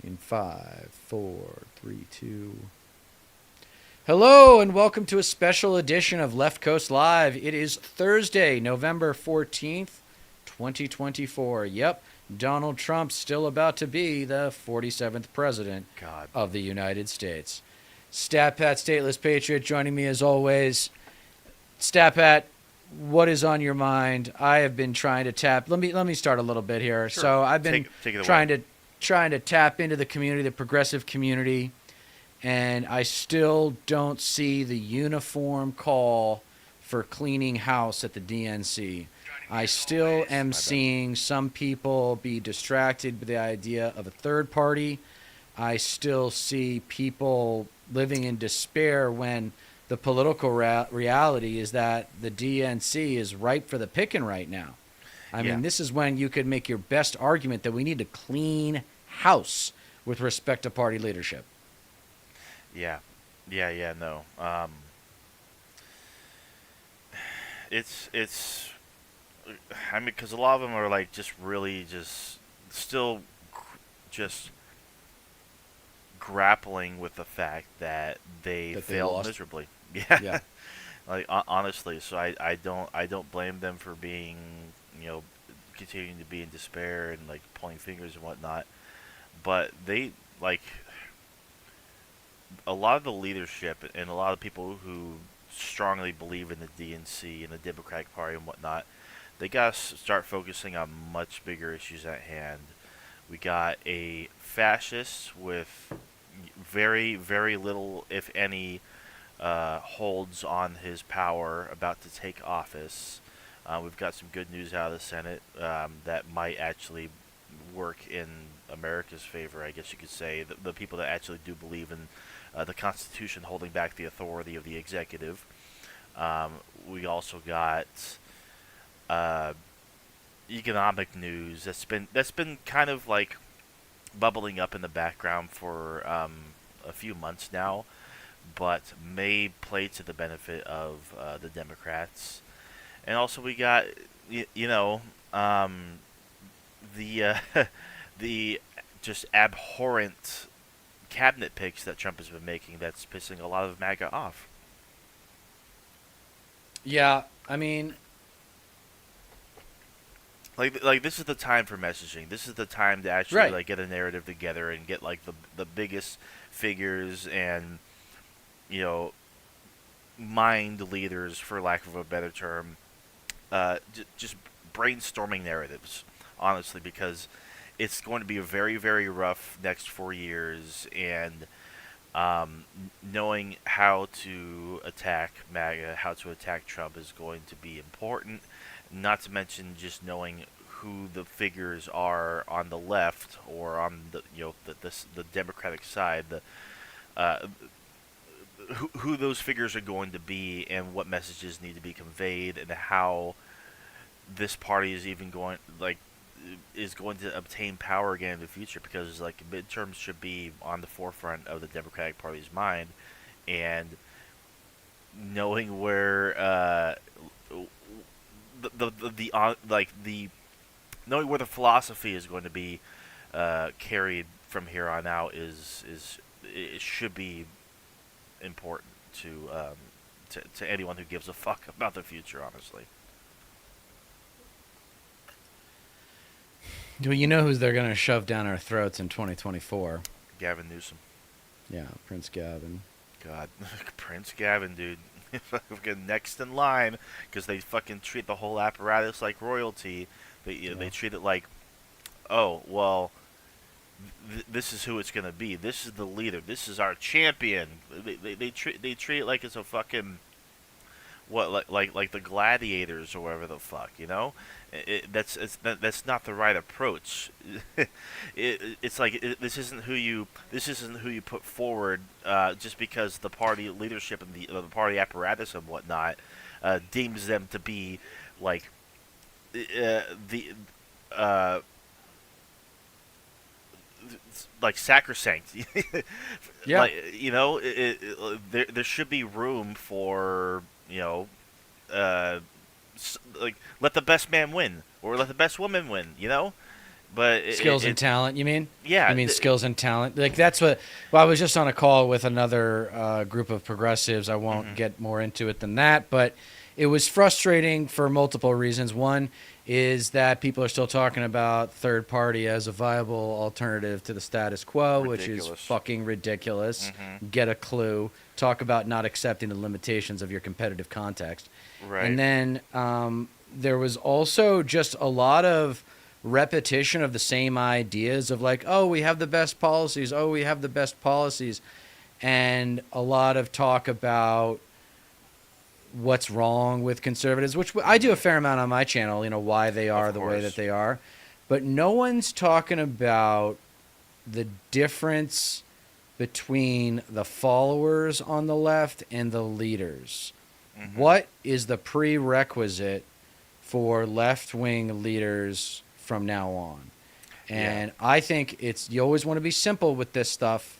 In 5, 4, 3, 2. Hello, and welcome to a special edition of Left Coast Live. It is Thursday, November 14th, 2024. Yep, Donald Trump still about to be the 47th president God. of the United States. Stat Pat, Stateless Patriot, joining me as always. Stat Pat, what is on your mind? I have been trying to tap. Let me start a little bit here. Sure. So I've been Take it trying away. to tap into the community, the progressive community, and I still don't see the uniform call for cleaning house at the DNC. I still am seeing some people be distracted by the idea of a third party. I still see people living in despair when the political reality is that the DNC is ripe for the picking right now. I mean, this is when you could make your best argument that we need to clean house with respect to party leadership. Yeah. No. It's. I mean, because a lot of them are like just really just still just grappling with the fact that they That they failed lost. miserably. Yeah. Yeah. Like honestly, so I don't blame them for being continuing to be in despair and like pointing fingers and whatnot. But they like a lot of the leadership and a lot of people who strongly believe in the DNC and the Democratic Party and whatnot, they got to start focusing on much bigger issues at hand. We got a fascist with very, very little, if any, holds on his power about to take office. We've got some good news out of the Senate that might actually work in America's favor, I guess you could say. The people that actually do believe in the Constitution holding back the authority of the executive. We also got economic news that's been kind of like bubbling up in the background for a few months now, but may play to the benefit of the Democrats. And also we got the the just abhorrent cabinet picks that Trump has been making that's pissing a lot of MAGA off. Yeah, I mean, Like this is the time for messaging. This is the time to actually right. like get a narrative together and get like the biggest figures and you know mind leaders, for lack of a better term, just brainstorming narratives. Honestly, because it's going to be a very very rough next 4 years, and knowing how to attack MAGA, how to attack Trump is going to be important. Not to mention just knowing who the figures are on the left or on the the Democratic side, the uh, who those figures are going to be and what messages need to be conveyed and how this party is even going is going to obtain power again in the future, because like midterms should be on the forefront of the Democratic Party's mind, and knowing where the knowing where the philosophy is going to be carried from here on out is it should be important to anyone who gives a fuck about the future. Honestly, Do you know who they're going to shove down our throats in 2024? Gavin Newsom. Yeah, Prince Gavin. God, Prince Gavin, dude. Fucking next in line, because they fucking treat the whole apparatus like royalty. They treat it like, oh well, this is who it's gonna be. This is the leader. This is our champion. They treat it like it's a fucking what like the gladiators or whatever the fuck, you know. That's not the right approach. It's like this isn't who you put forward just because the party leadership and the party apparatus and whatnot deems them to be like the uh, like sacrosanct. Yeah. Like there should be room for like let the best man win or let the best woman win. But Skills and talent, you mean? yeah, You mean skills and talent? Like that's what. Well, I was just on a call with another group of progressives. I won't mhm, get more into it than that, but it was frustrating for multiple reasons. One is that people are still talking about third party as a viable alternative to the status quo, which is ridiculous. fucking ridiculous. Mhm. Get a clue. Talk about not accepting the limitations of your competitive context. And Right. then there was also just a lot of repetition of the same ideas of like, oh, we have the best policies. Oh, we have the best policies. And a lot of talk about what's wrong with conservatives, which I do a fair amount on my channel, why they are Of the way that course. they are. But no one's talking about the difference between the followers on the left and the leaders. Mhm. What is the prerequisite for left-wing leaders from now on? Yeah. And I think you always want to be simple with this stuff.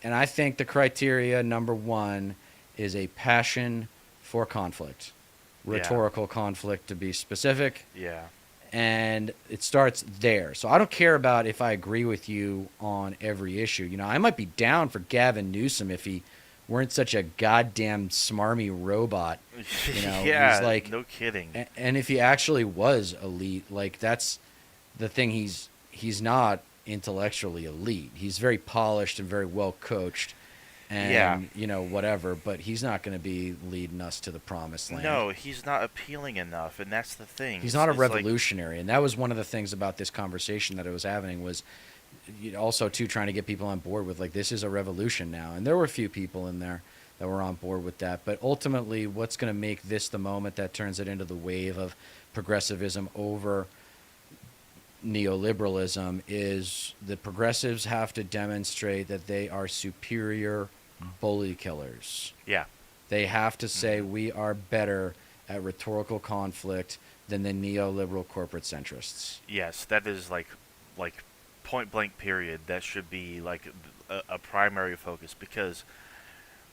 And I think the criteria, number one, is a passion for conflict, Yeah. rhetorical conflict to be specific. Yeah. And it starts there. So I don't care about if I agree with you on every issue. I might be down for Gavin Newsom if he weren't such a goddamn smarmy robot. He's Yeah. like, No kidding. and if he actually was elite, like that's the thing. He's not intellectually elite. He's very polished and very well coached, Yeah. and whatever. But he's not going to be leading us to the promised land. No, he's not appealing enough, and that's the thing. He's not a It's like, revolutionary, and that was one of the things about this conversation that I was having was also too trying to get people on board with like this is a revolution now, and there were a few people in there that were on board with that. But ultimately, what's going to make this the moment that turns it into the wave of progressivism over neoliberalism is the progressives have to demonstrate that they are superior bully killers. yeah. They have to say Mhm. we are better at rhetorical conflict than the neoliberal corporate centrists. Yes, that is like point blank period. That should be like a primary focus because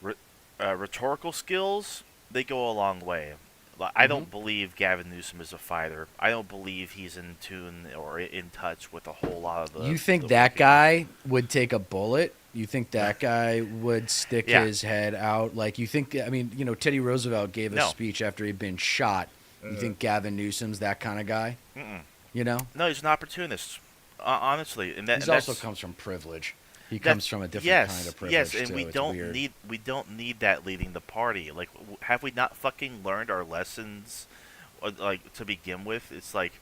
rhe- rhetorical skills they go a long way. I Mm-hmm. don't believe Gavin Newsom is a fighter. I don't believe he's in tune or in touch with a whole lot of You think the that working. guy would take a bullet? You think that guy would stick Yeah. his head out? Like, you think, I mean, Teddy Roosevelt gave a No. speech after he'd been shot. You think Gavin Newsom's that kind of guy? Mm-mm. You know? No, he's an opportunist. Honestly, and He also comes from privilege. He comes from a different kind of privilege. yes, and too. we It's don't weird. need that leading the party. Like, have we not fucking learned our lessons? Like to begin with, it's like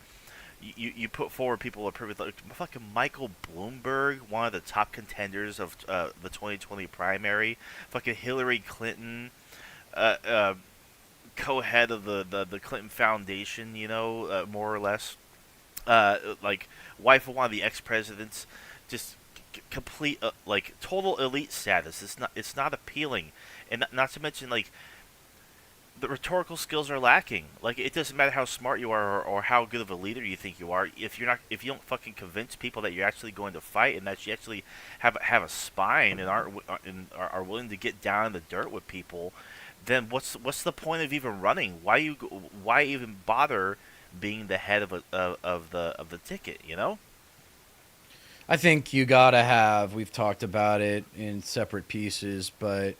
you put forward people of privilege, like fucking Michael Bloomberg, one of the top contenders of the 2020 primary, fucking Hillary Clinton, uh, uh, co-head of the Clinton Foundation, more or less, like wife of one of the ex-presidents, just complete like total elite status. It's not appealing, and not to mention like the rhetorical skills are lacking. Like it doesn't matter how smart you are or how good of a leader you think you are. If you don't fucking convince people that you're actually going to fight and that you actually have a spine and are willing to get down in the dirt with people, then what's the point of even running? Why even bother being the head of the ticket? I think you gotta have. We've talked about it in separate pieces, but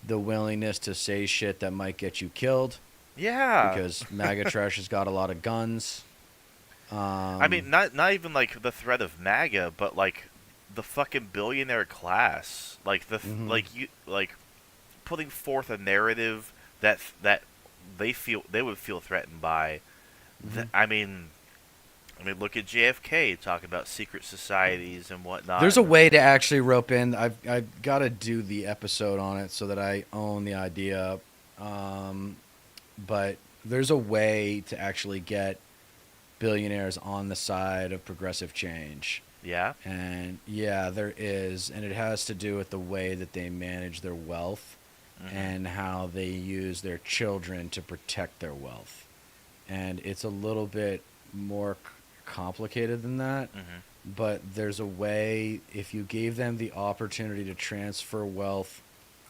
the willingness to say shit that might get you killed Yeah. because MAGA trash has got a lot of guns. I mean, not even like the threat of MAGA, but like the fucking billionaire class, like Mhm. like putting forth a narrative that they would feel threatened by. Mhm. I mean, look at JFK talking about secret societies and whatnot. There's a way to actually rope in. I've got to do the episode on it so that I own the idea. But there's a way to actually get billionaires on the side of progressive change. Yeah. And yeah, there is. And it has to do with the way that they manage their wealth Mhm. and how they use their children to protect their wealth. And it's a little bit more complicated than that. Mhm. But there's a way, if you gave them the opportunity to transfer wealth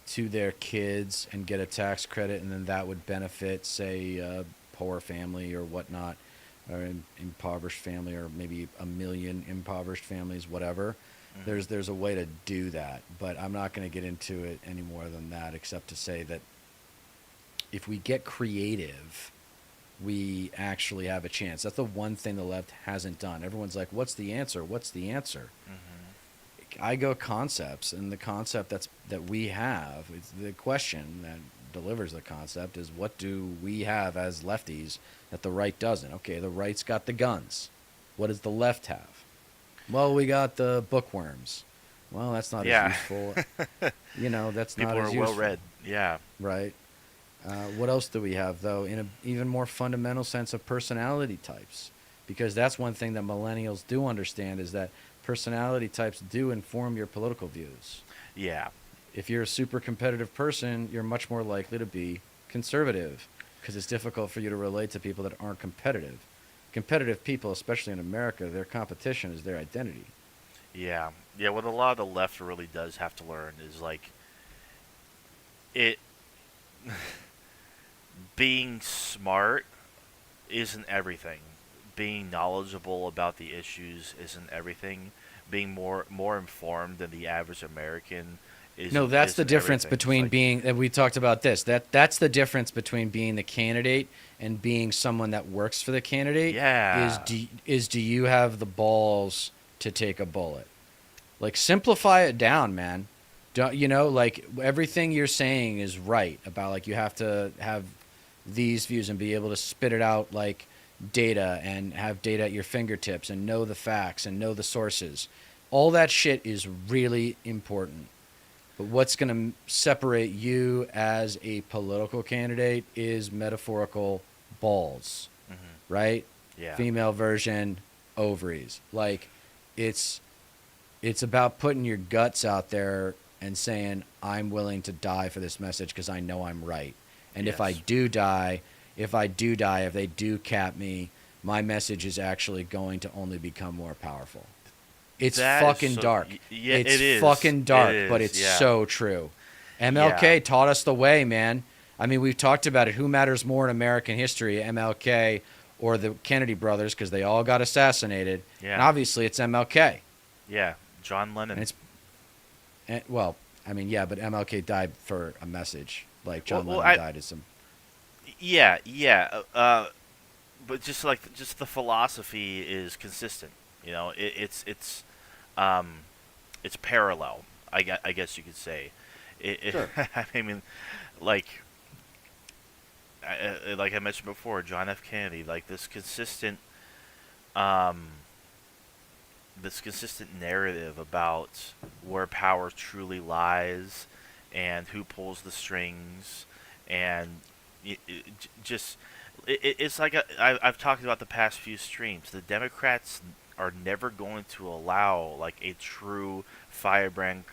to their kids and get a tax credit, and then that would benefit, say, a poor family or whatnot, or impoverished family, or maybe a million impoverished families, whatever. Mm-hmm. There's a way to do that, but I'm not going to get into it any more than that, except to say that if we get creative, we actually have a chance. That's the one thing the left hasn't done. Everyone's like, "What's the answer? What's the answer?" Mm-hmm. I go concepts, and the concept that we have, it's the question that delivers the concept is, what do we have as lefties that the right doesn't? Okay, the right's got the guns. What does the left have? Well, we got the bookworms. Well, that's not as Yeah. useful. That's People not are as well useful. read. Yeah. Right. What else do we have, though, in an even more fundamental sense of personality types? Because that's one thing that millennials do understand, is that personality types do inform your political views. Yeah. If you're a super competitive person, you're much more likely to be conservative, because it's difficult for you to relate to people that aren't competitive. Competitive people, especially in America, their competition is their identity. Yeah. Yeah. What a lot of the left really does have to learn is like it. Being smart isn't everything. Being knowledgeable about the issues isn't everything. Being more informed than the average American No, that's the isn't difference everything. It's between like, being, and we talked about this. That's the difference between being the candidate and being someone that works for the candidate. Is yeah. do you have the balls to take a bullet? Like, simplify it down, man. Don't like, everything you're saying is right about, like, you have to have these views and be able to spit it out like data, and have data at your fingertips, and know the facts and know the sources. All that shit is really important. But what's going to separate you as a political candidate is metaphorical balls, Hmm. right? Yeah. Female version, ovaries. Like, it's about putting your guts out there and saying, I'm willing to die for this message because I know I'm right. And if Yes. if they do cap me, my message is actually going to only become more powerful. It's That is fucking so. dark. Yeah. It's It is. fucking It dark, but is. it's Yeah. so true. Yeah. MLK taught us the way, man. I mean, we've talked about it. Who matters more in American history, MLK or the Kennedy brothers, because they all got assassinated? And Yeah. obviously, it's MLK. Yeah. John And Lennon. it's well, I mean, yeah, but MLK died for a message. Like, John Well, Lennon died as some. yeah. Yeah. But just the philosophy is consistent. Um, it's parallel. I guess you could say. Sure. I mean, like like I mentioned before, John F. Kennedy, like um, this consistent narrative about where power truly lies, and who pulls the strings, and just it's like I've talked about the past few streams. The Democrats are never going to allow like a true firebrand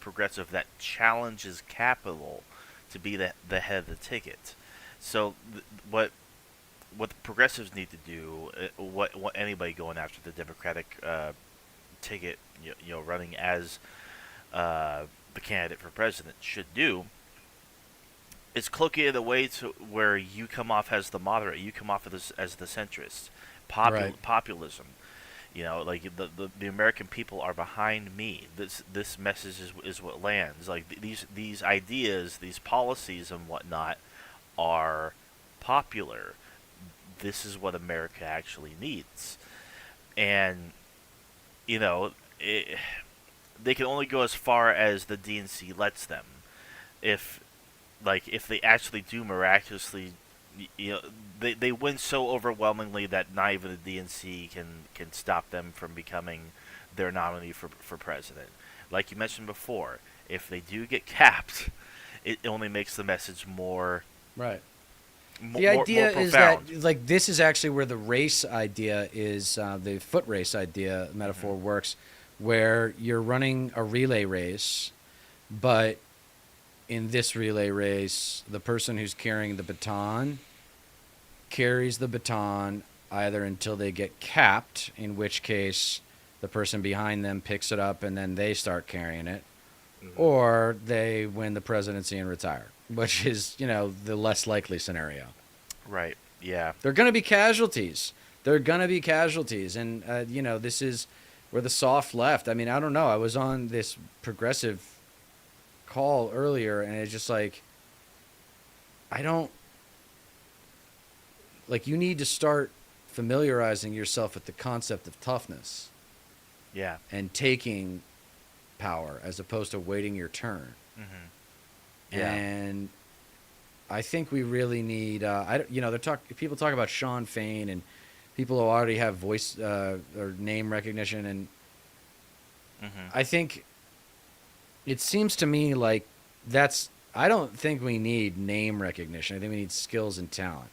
progressive that challenges capital to be the head of the ticket. So what the progressives need to do, what anybody going after the Democratic ticket, running as the candidate for president should do, is cloak it in a way to where you come off as the moderate, you come off as the centrist, Right. populism. Like the American people are behind me. This message is what lands. Like these ideas, these policies and whatnot are popular. This is what America actually needs, and you know, it, they can only go as far as the DNC lets them. If if they actually do miraculously, they win so overwhelmingly that not even the DNC can stop them from becoming their nominee for president. Like you mentioned before, if they do get capped, it only makes the message more Right. more, The idea more is profound. that, like, this is actually where the race idea is, the foot race idea metaphor Hmm. works, where you're running a relay race, but in this relay race, the person who's carrying the baton carries the baton either until they get capped, in which case the person behind them picks it up and then they start carrying it, Hmm. or they win the presidency and retire, which is, the less likely scenario. Right. Yeah. They're going to be casualties. there are gonna be casualties, and this is where the soft left. I mean, I don't know. I was on this progressive call earlier, and it's just like, I don't like. You need to start familiarizing yourself with the concept of toughness Yeah. and taking power as opposed to waiting your turn. Mm-hmm. Yeah. And I think we really need. People talk about Sean Fain and people who already have voice or name recognition, and Mm-hmm. I think it seems to me like that's. I don't think we need name recognition. I think we need skills and talent.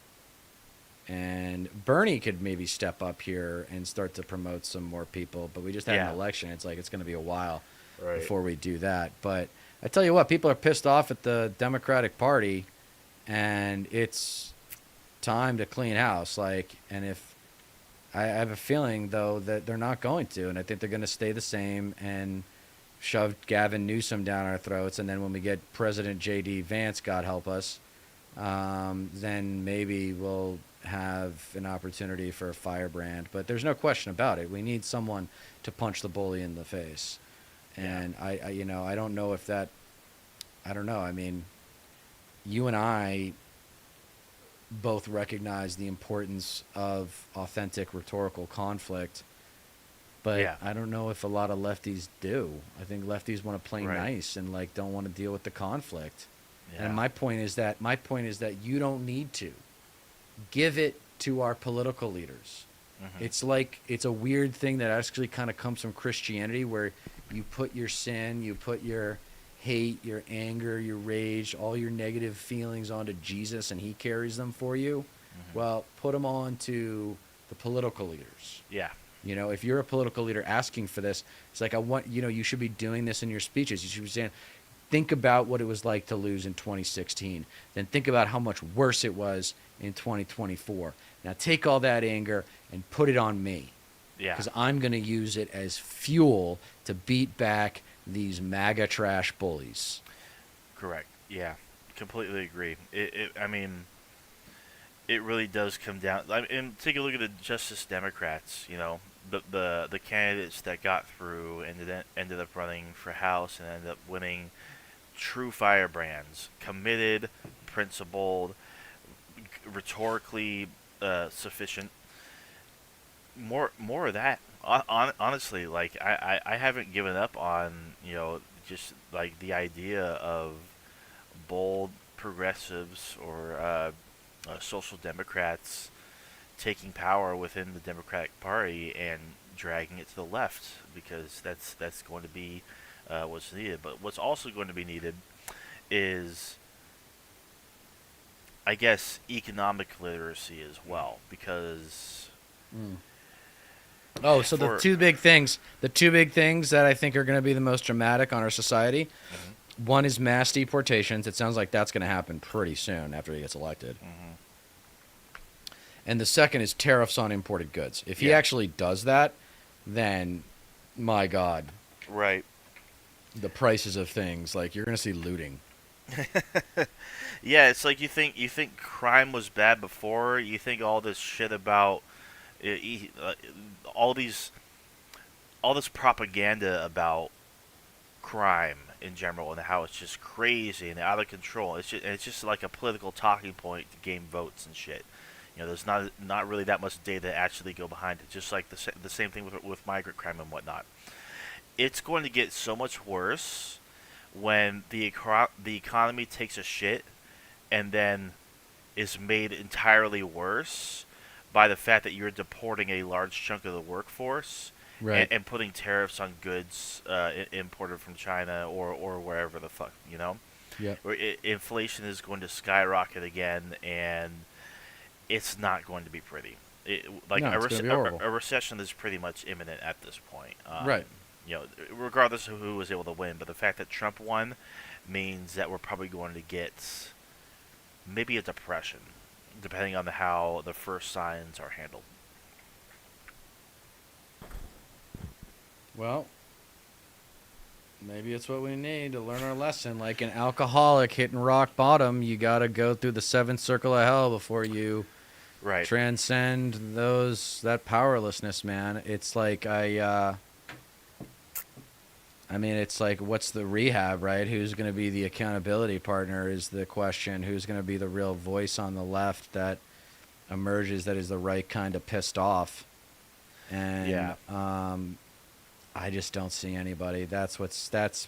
And Bernie could maybe step up here and start to promote some more people, but we just had an election. It's like it's going to be a while before we do that. But I tell you what, people are pissed off at the Democratic Party, and it's time to clean house. And if I have a feeling though that they're not going to, and I think they're going to stay the same and shove Gavin Newsom down our throats, and then when we get President J.D. Vance, God help us, then maybe we'll have an opportunity for a firebrand. But there's no question about it. We need someone to punch the bully in the face. And I don't know if that, I don't know. I mean, you and I both recognize the importance of authentic rhetorical conflict, but I don't know if a lot of lefties do. I think lefties want to play nice and don't want to deal with the conflict. Yeah. And my point is that you don't need to give it to our political leaders. Mm-hmm. It's a weird thing that actually kind of comes from Christianity, where you put your sin, you put your hate, your anger, your rage, all your negative feelings onto Jesus, and he carries them for you. Mm-hmm. Well, put them on to the political leaders. Yeah. If you're a political leader asking for this, it's like, you should be doing this in your speeches. You should be saying, think about what it was like to lose in 2016. Then think about how much worse it was in 2024. Now take all that anger and put it on me. Yeah. Because I'm going to use it as fuel to beat back these MAGA trash bullies. Correct. Yeah. Completely agree. I mean, it really does come down. And take a look at the Justice Democrats. The candidates that got through and ended up running for House and ended up winning. True firebrands, committed, principled, rhetorically sufficient. More of that. Honestly, I haven't given up on just the idea of bold progressives or social democrats taking power within the Democratic Party and dragging it to the left, because that's going to be what's needed. But what's also going to be needed is, I guess, economic literacy as well, because so the two big things that I think are going to be the most dramatic on our society, mm-hmm. One is mass deportations. It sounds like that's going to happen pretty soon after he gets elected. Mm-hmm. And the second is tariffs on imported goods. If he actually does that, then, my God. Right. The prices of things, you're going to see looting. Yeah, it's like you think crime was bad before. You think all this shit about all this propaganda about crime in general and how it's just crazy and out of control. It's just like a political talking point to gain votes and shit. There's not really that much data actually go behind it. Just like the same thing with migrant crime and whatnot. It's going to get so much worse when the economy takes a shit and then is made entirely worse by the fact that you're deporting a large chunk of the workforce, right, and putting tariffs on goods imported from China or wherever the fuck, Yeah. Inflation is going to skyrocket again, and it's not going to be pretty. A recession is pretty much imminent at this point. Right. Regardless of who was able to win, but the fact that Trump won means that we're probably going to get maybe a depression, depending on how the first signs are handled. Well, maybe it's what we need to learn our lesson. Like an alcoholic hitting rock bottom, you got to go through the seventh circle of hell before you Right. transcend that powerlessness, man. It's like I mean, it's like, what's the rehab, right? Who's going to be the accountability partner is the question. Who's going to be the real voice on the left that emerges that is the right kind of pissed off? And Yeah. I just don't see anybody. That's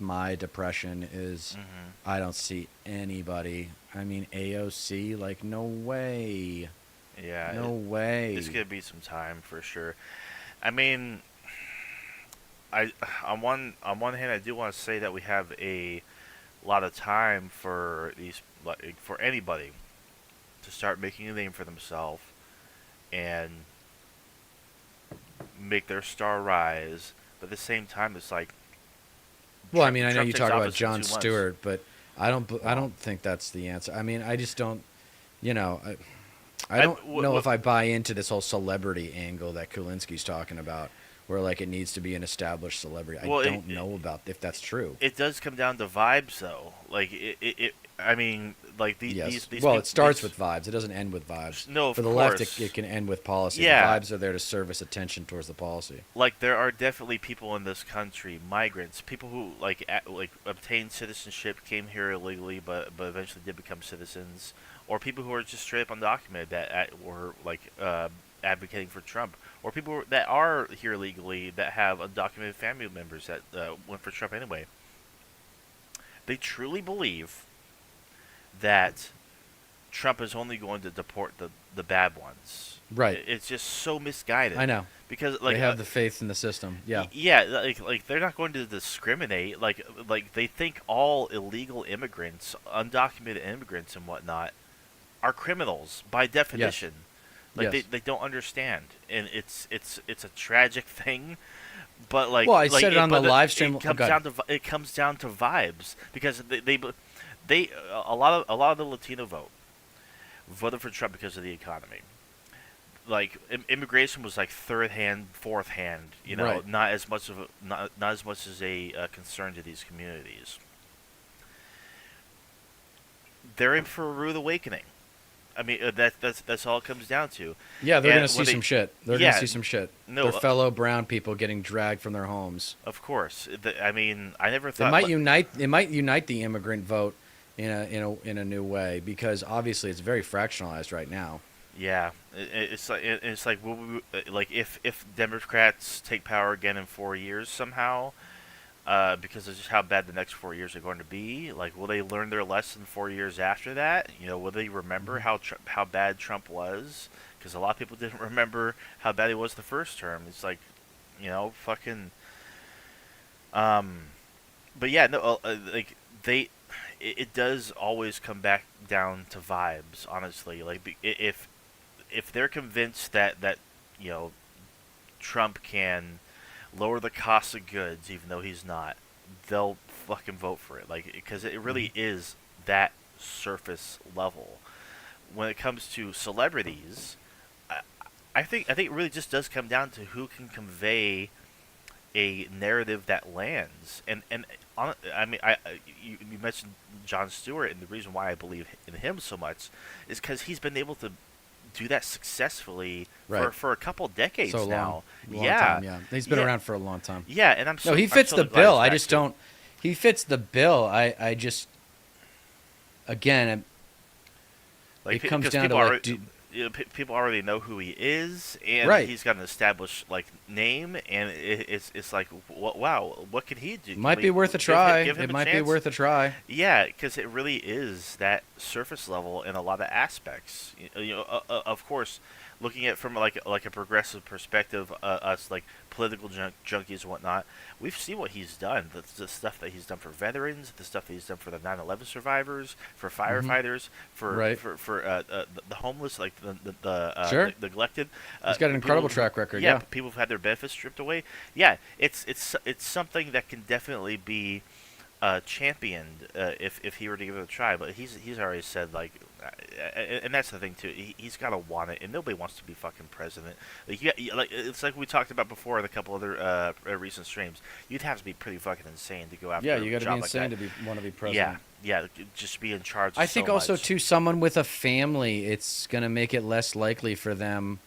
my depression is I don't see anybody. I mean, AOC, like, no way. Yeah. No way. It's gonna be some time for sure. I mean, I on one hand, I do want to say that we have a lot of time for these, like, for anybody to start making a name for themselves and make their star rise. But at the same time, it's like, Well, I mean, I know Trump you takes talk about office in Jon 2 months. Stewart, but I don't think that's the answer. I mean, I just don't, you know, I don't know if I buy into this whole celebrity angle that Kulinski's talking about, where like it needs to be an established celebrity. Well, I don't know about if that's true. It does come down to vibes, though. Like I mean, like Yes. these Well, peop- it starts these- with vibes. It doesn't end with vibes. No, of For the left, course. it can end with policy. Yeah. The vibes are there to service attention towards the policy. Like, there are definitely people in this country, migrants, people who like obtained citizenship, came here illegally, but eventually did become citizens, or people who are just straight up undocumented that were like advocating for Trump, or people that are here legally that have undocumented family members that went for Trump anyway. They truly believe that Trump is only going to deport the bad ones. Right. It's just so misguided. I know. Because like They have the faith in the system. Yeah. yeah, like they're not going to discriminate. Like they think all illegal immigrants, undocumented immigrants and whatnot, are criminals by definition. Like Yes. they don't understand, and it's a tragic thing. But like, Well, I like said it on the live stream. It comes down to it comes down to vibes, because they a lot of the Latino voted for Trump because of the economy. Like, immigration was like third hand, fourth hand, you know, Right. not as much as a concern to these communities. They're in for a rude awakening. I mean, that's all it comes down to. Yeah, they're And going to see when some shit. They're going yeah, to see some shit. no, Their fellow brown people getting dragged from their homes. Of course. I mean, I never It thought. might unite. It might unite the immigrant vote in a new way, because obviously it's very fractionalized right now. Yeah, it's like like if Democrats take power again in 4 years somehow, because of just how bad the next 4 years are going to be. Like, will they learn their lesson 4 years after that? You know, will they remember how bad Trump was? Because a lot of people didn't remember how bad he was the first term. It's like, you know, fucking. But yeah, no, like it does always come back down to vibes. Honestly, like, if they're convinced that you know, Trump can lower the cost of goods, even though he's not, they'll fucking vote for it. Like, because it really is that surface level. When it comes to celebrities, I think it really just does come down to who can convey a narrative that lands. I mean, you mentioned Jon Stewart, and the reason why I believe in him so much is because he's been able to do that successfully Right. for a couple decades So now. long Yeah, time, yeah. He's been Yeah. around for a long time. Yeah, and I'm so No, he I'm fits so the glad bill. he's I back just too. don't. He fits the bill. I just, again, it comes because down to people like, already, you know, people already know who he is, and Right. he's got an established like name, and it's like, wow, what can he do? might Can be we worth a give try. give him It a might be chance? worth a try. Yeah, because it really is that surface level in a lot of aspects. You know, of course, looking at it from like a progressive perspective, us like political junkies and whatnot, we've seen what he's done. The stuff that he's done for veterans, the stuff that he's done for the 9/11 survivors, for firefighters, for Right. the homeless, like Sure. the neglected. He's got an incredible people track record. Yeah, Yeah. people who've had their benefits stripped away. Yeah, it's something that can definitely be championed if he were to give it a try. But he's already said, like, And that's the thing too. He's got to want it, and nobody wants to be fucking president. Like like it's like we talked about before in a couple other recent streams. You'd have to be pretty fucking insane to go after Yeah, a you got to job be like insane that. to want to be Yeah, president. yeah, just be in charge. I Of think so also much. too, someone with a family, it's going to make it less likely for them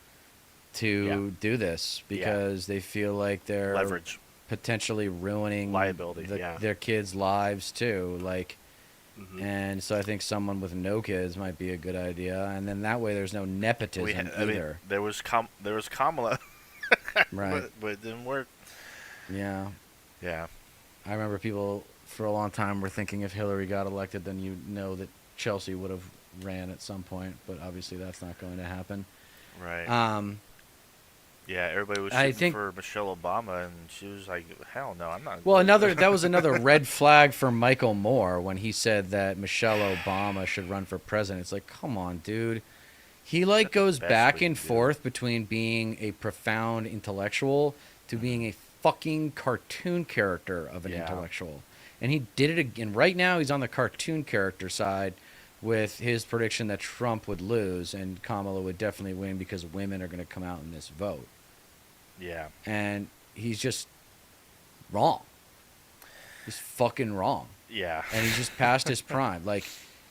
to do this because they feel like they're Leverage, potentially ruining liability, their kids' lives too. Like, hmm and so I think someone with no kids might be a good idea, and then that way there's no nepotism either. mean, there was Kamala, Right? but it didn't work. Yeah. Yeah, I remember people for a long time were thinking if Hillary got elected, then you know that Chelsea would have ran at some point, but obviously that's not going to happen. right. Um, Yeah, everybody was I shooting think- for Michelle Obama, and she was like, "Hell no, I'm not." well, that was another red flag for Michael Moore when he said that Michelle Obama should run for president. It's like, come on, dude. He like That's the goes best back we and can do. forth between being a profound intellectual to being a fucking cartoon character of an Yeah. intellectual. And he did it again. Right now, he's on the cartoon character side with his prediction that Trump would lose and Kamala would definitely win because women are going to come out in this vote. Yeah, And he's just wrong. He's fucking wrong. yeah. And he's just past his prime. Like,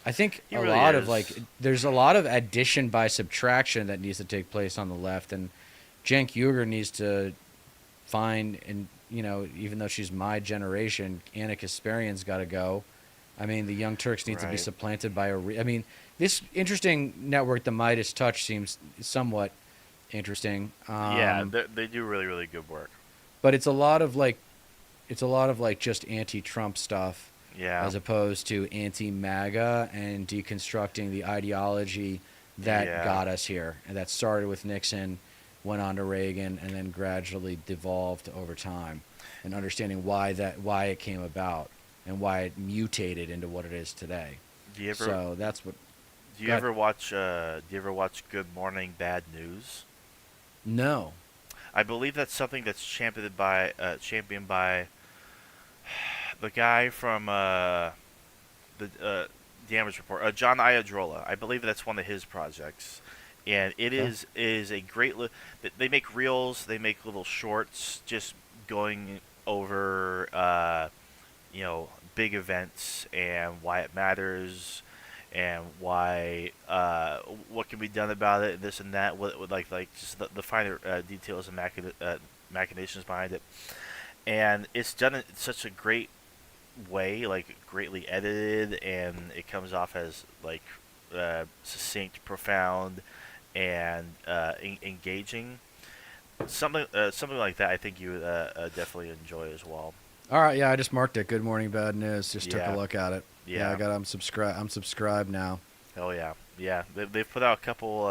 I think He a really lot of is. like, there's a lot of addition by subtraction that needs to take place on the left, and Cenk Uygur needs to find, and you know, even though she's my generation, Anna Kasparian's got to go. I mean, the Young Turks need to be Right. supplanted by I mean, this interesting network, the Midas Touch, seems somewhat interesting. Yeah, they do really, really good work. But it's a lot of like just anti-Trump stuff. Yeah, As opposed to anti-MAGA and deconstructing the ideology that Yeah. got us here. And that started with Nixon, went on to Reagan, and then gradually devolved over time. And understanding why it came about and why it mutated into what it is today. do you ever So that's what. do you go ahead. ever watch Good Morning Bad News? No. I believe that's something that's championed by the guy from the Damage Report, John Iadrola. I believe that's one of his projects, and it Okay. is a great. They make reels, they make little shorts, just going over big events and why it matters, and why what can be done about it, this and that. What like just the finer details and machinations behind it, and it's done in such a great way, like greatly edited, and it comes off as like succinct, profound, and engaging. Something like that. I think you would definitely enjoy as well. All right. Yeah, I just marked it. Good Morning Bad News. Just took Yeah. a look at it. Yeah. I'm subscribed now. Hell yeah, yeah. They've put out a couple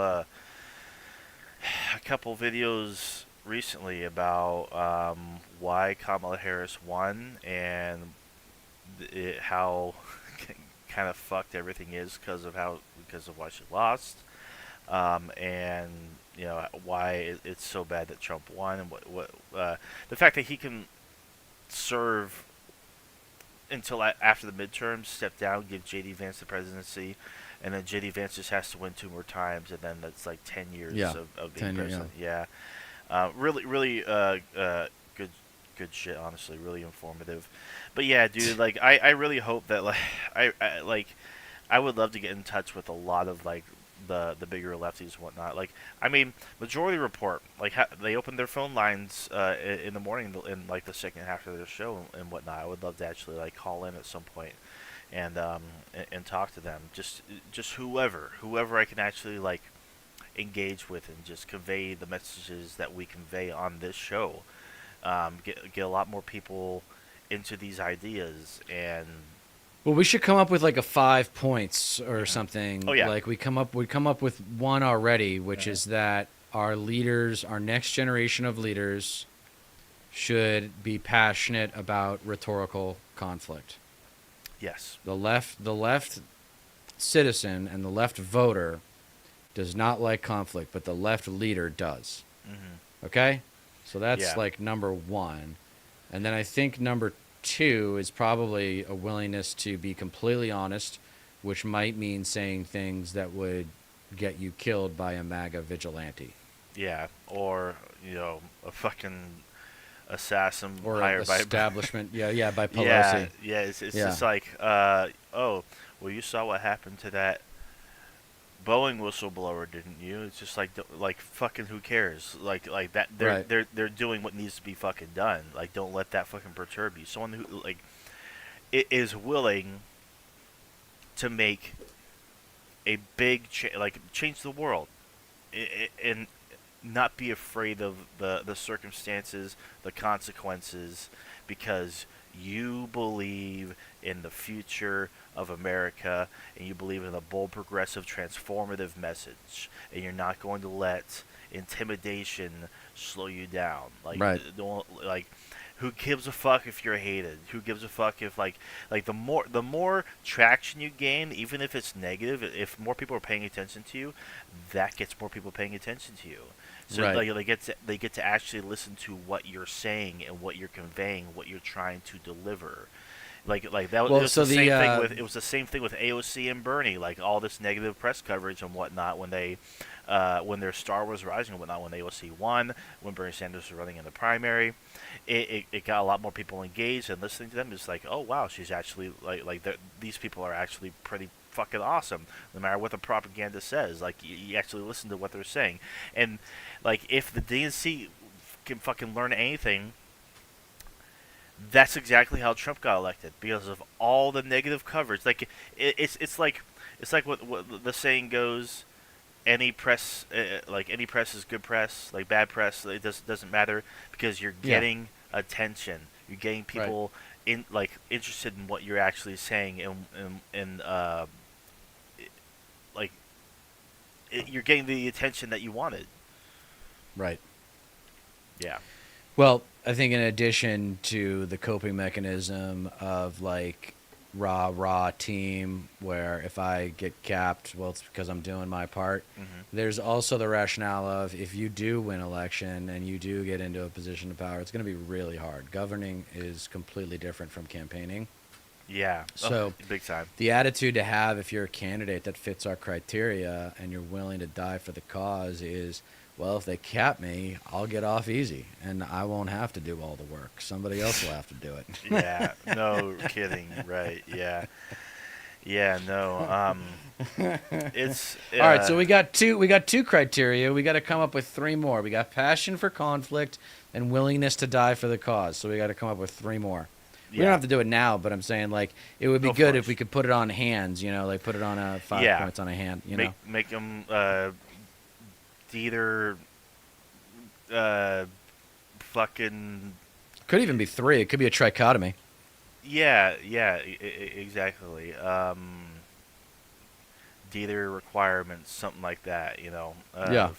videos recently about why Kamala Harris won and how kind of fucked everything is because of why she lost, and why it's so bad that Trump won, and what the fact that he can serve until after the midterms, step down, give J.D. Vance the presidency, and then J.D. Vance just has to win 2 more times, and then that's like 10 years Yeah, of being 10 years, president. Yeah, really good shit. Honestly, really informative. But yeah, dude, like I really hope that I would love to get in touch with a lot of like the bigger lefties and whatnot. Like, I mean, Majority Report, like they opened their phone lines in the morning in like the second half of their show and whatnot. I would love to actually like call in at some point and talk to them. Just whoever I can actually like engage with and just convey the messages that we convey on this show. Get a lot more people into these ideas, and Well, we should come up with like a 5 points or something. Oh, yeah. Like we come up with one already, which is that our leaders, our next generation of leaders, should be passionate about rhetorical conflict. yes, The left citizen and the left voter does not like conflict, but the left leader does. hmm Okay? So that's Yeah. like number 1. And then I think number 2 is probably a willingness to be completely honest which might mean saying things that would get you killed by a MAGA vigilante Yeah, or a fucking assassin or hired by. establishment. Yeah, by Yeah, Pelosi. yeah. It's Yeah, just like, oh, well, you saw what happened to that Boeing whistleblower, didn't you? It's just like fucking who cares? Like that right, they're doing what needs to be fucking done. Like don't let that fucking perturb you. Someone who like is willing to make a big change the world, and not be afraid of the circumstances, the consequences, because you believe in the future of America and you believe in a bold, progressive, transformative message, and you're not going to let intimidation slow you down. Like, right, don't like. Who gives a fuck if you're hated? Who gives a fuck if like the more traction you gain, even if it's negative, if more people are paying attention to you, that gets more people paying attention to you. So right. like they get to actually listen to what you're saying and what you're conveying, what you're trying to deliver. Like that was, Well, it was so the same thing the with it was the same thing with AOC and Bernie. Like all this negative press coverage and whatnot when their star was rising and whatnot, when AOC won, when Bernie Sanders was running in the primary, it got a lot more people engaged and listening to them. It's like, oh wow, she's actually these people are actually pretty fucking awesome, no matter what the propaganda says. Like you actually listen to what they're saying, and like if the DNC can fucking learn anything, that's exactly how Trump got elected, because of all the negative coverage. Like it's like what the saying goes: any press, any press is good press. Like bad press, it doesn't matter, because you're yeah, getting attention. You're getting right, people interested in what you're actually saying, and like you're getting the attention that you wanted. right. Yeah. Well, I think in addition to the coping mechanism of like rah team, where if I get capped, well, it's because I'm doing my part. Hmm. There's also the rationale of if you do win election and you do get into a position of power, it's going to be really hard. Governing is completely different from campaigning. Yeah. So Big time. the attitude to have if you're a candidate that fits our criteria and you're willing to die for the cause is, well, if they cap me, I'll get off easy and I won't have to do all the work. Somebody else will have to do it. Yeah. No kidding. Right. Yeah. Yeah. No. It's All right, so we got two criteria. We got to come up with three more. We got passion for conflict and willingness to die for the cause. So we got to come up with three more. We don't yeah. have to do it now, but I'm saying like it would be Of good if course. we could put it on hands, like put it on a 5 Yeah. points on a hand, Make them either fucking Could even be three. It could be a trichotomy. exactly. Either requirements, something like that. Yeah.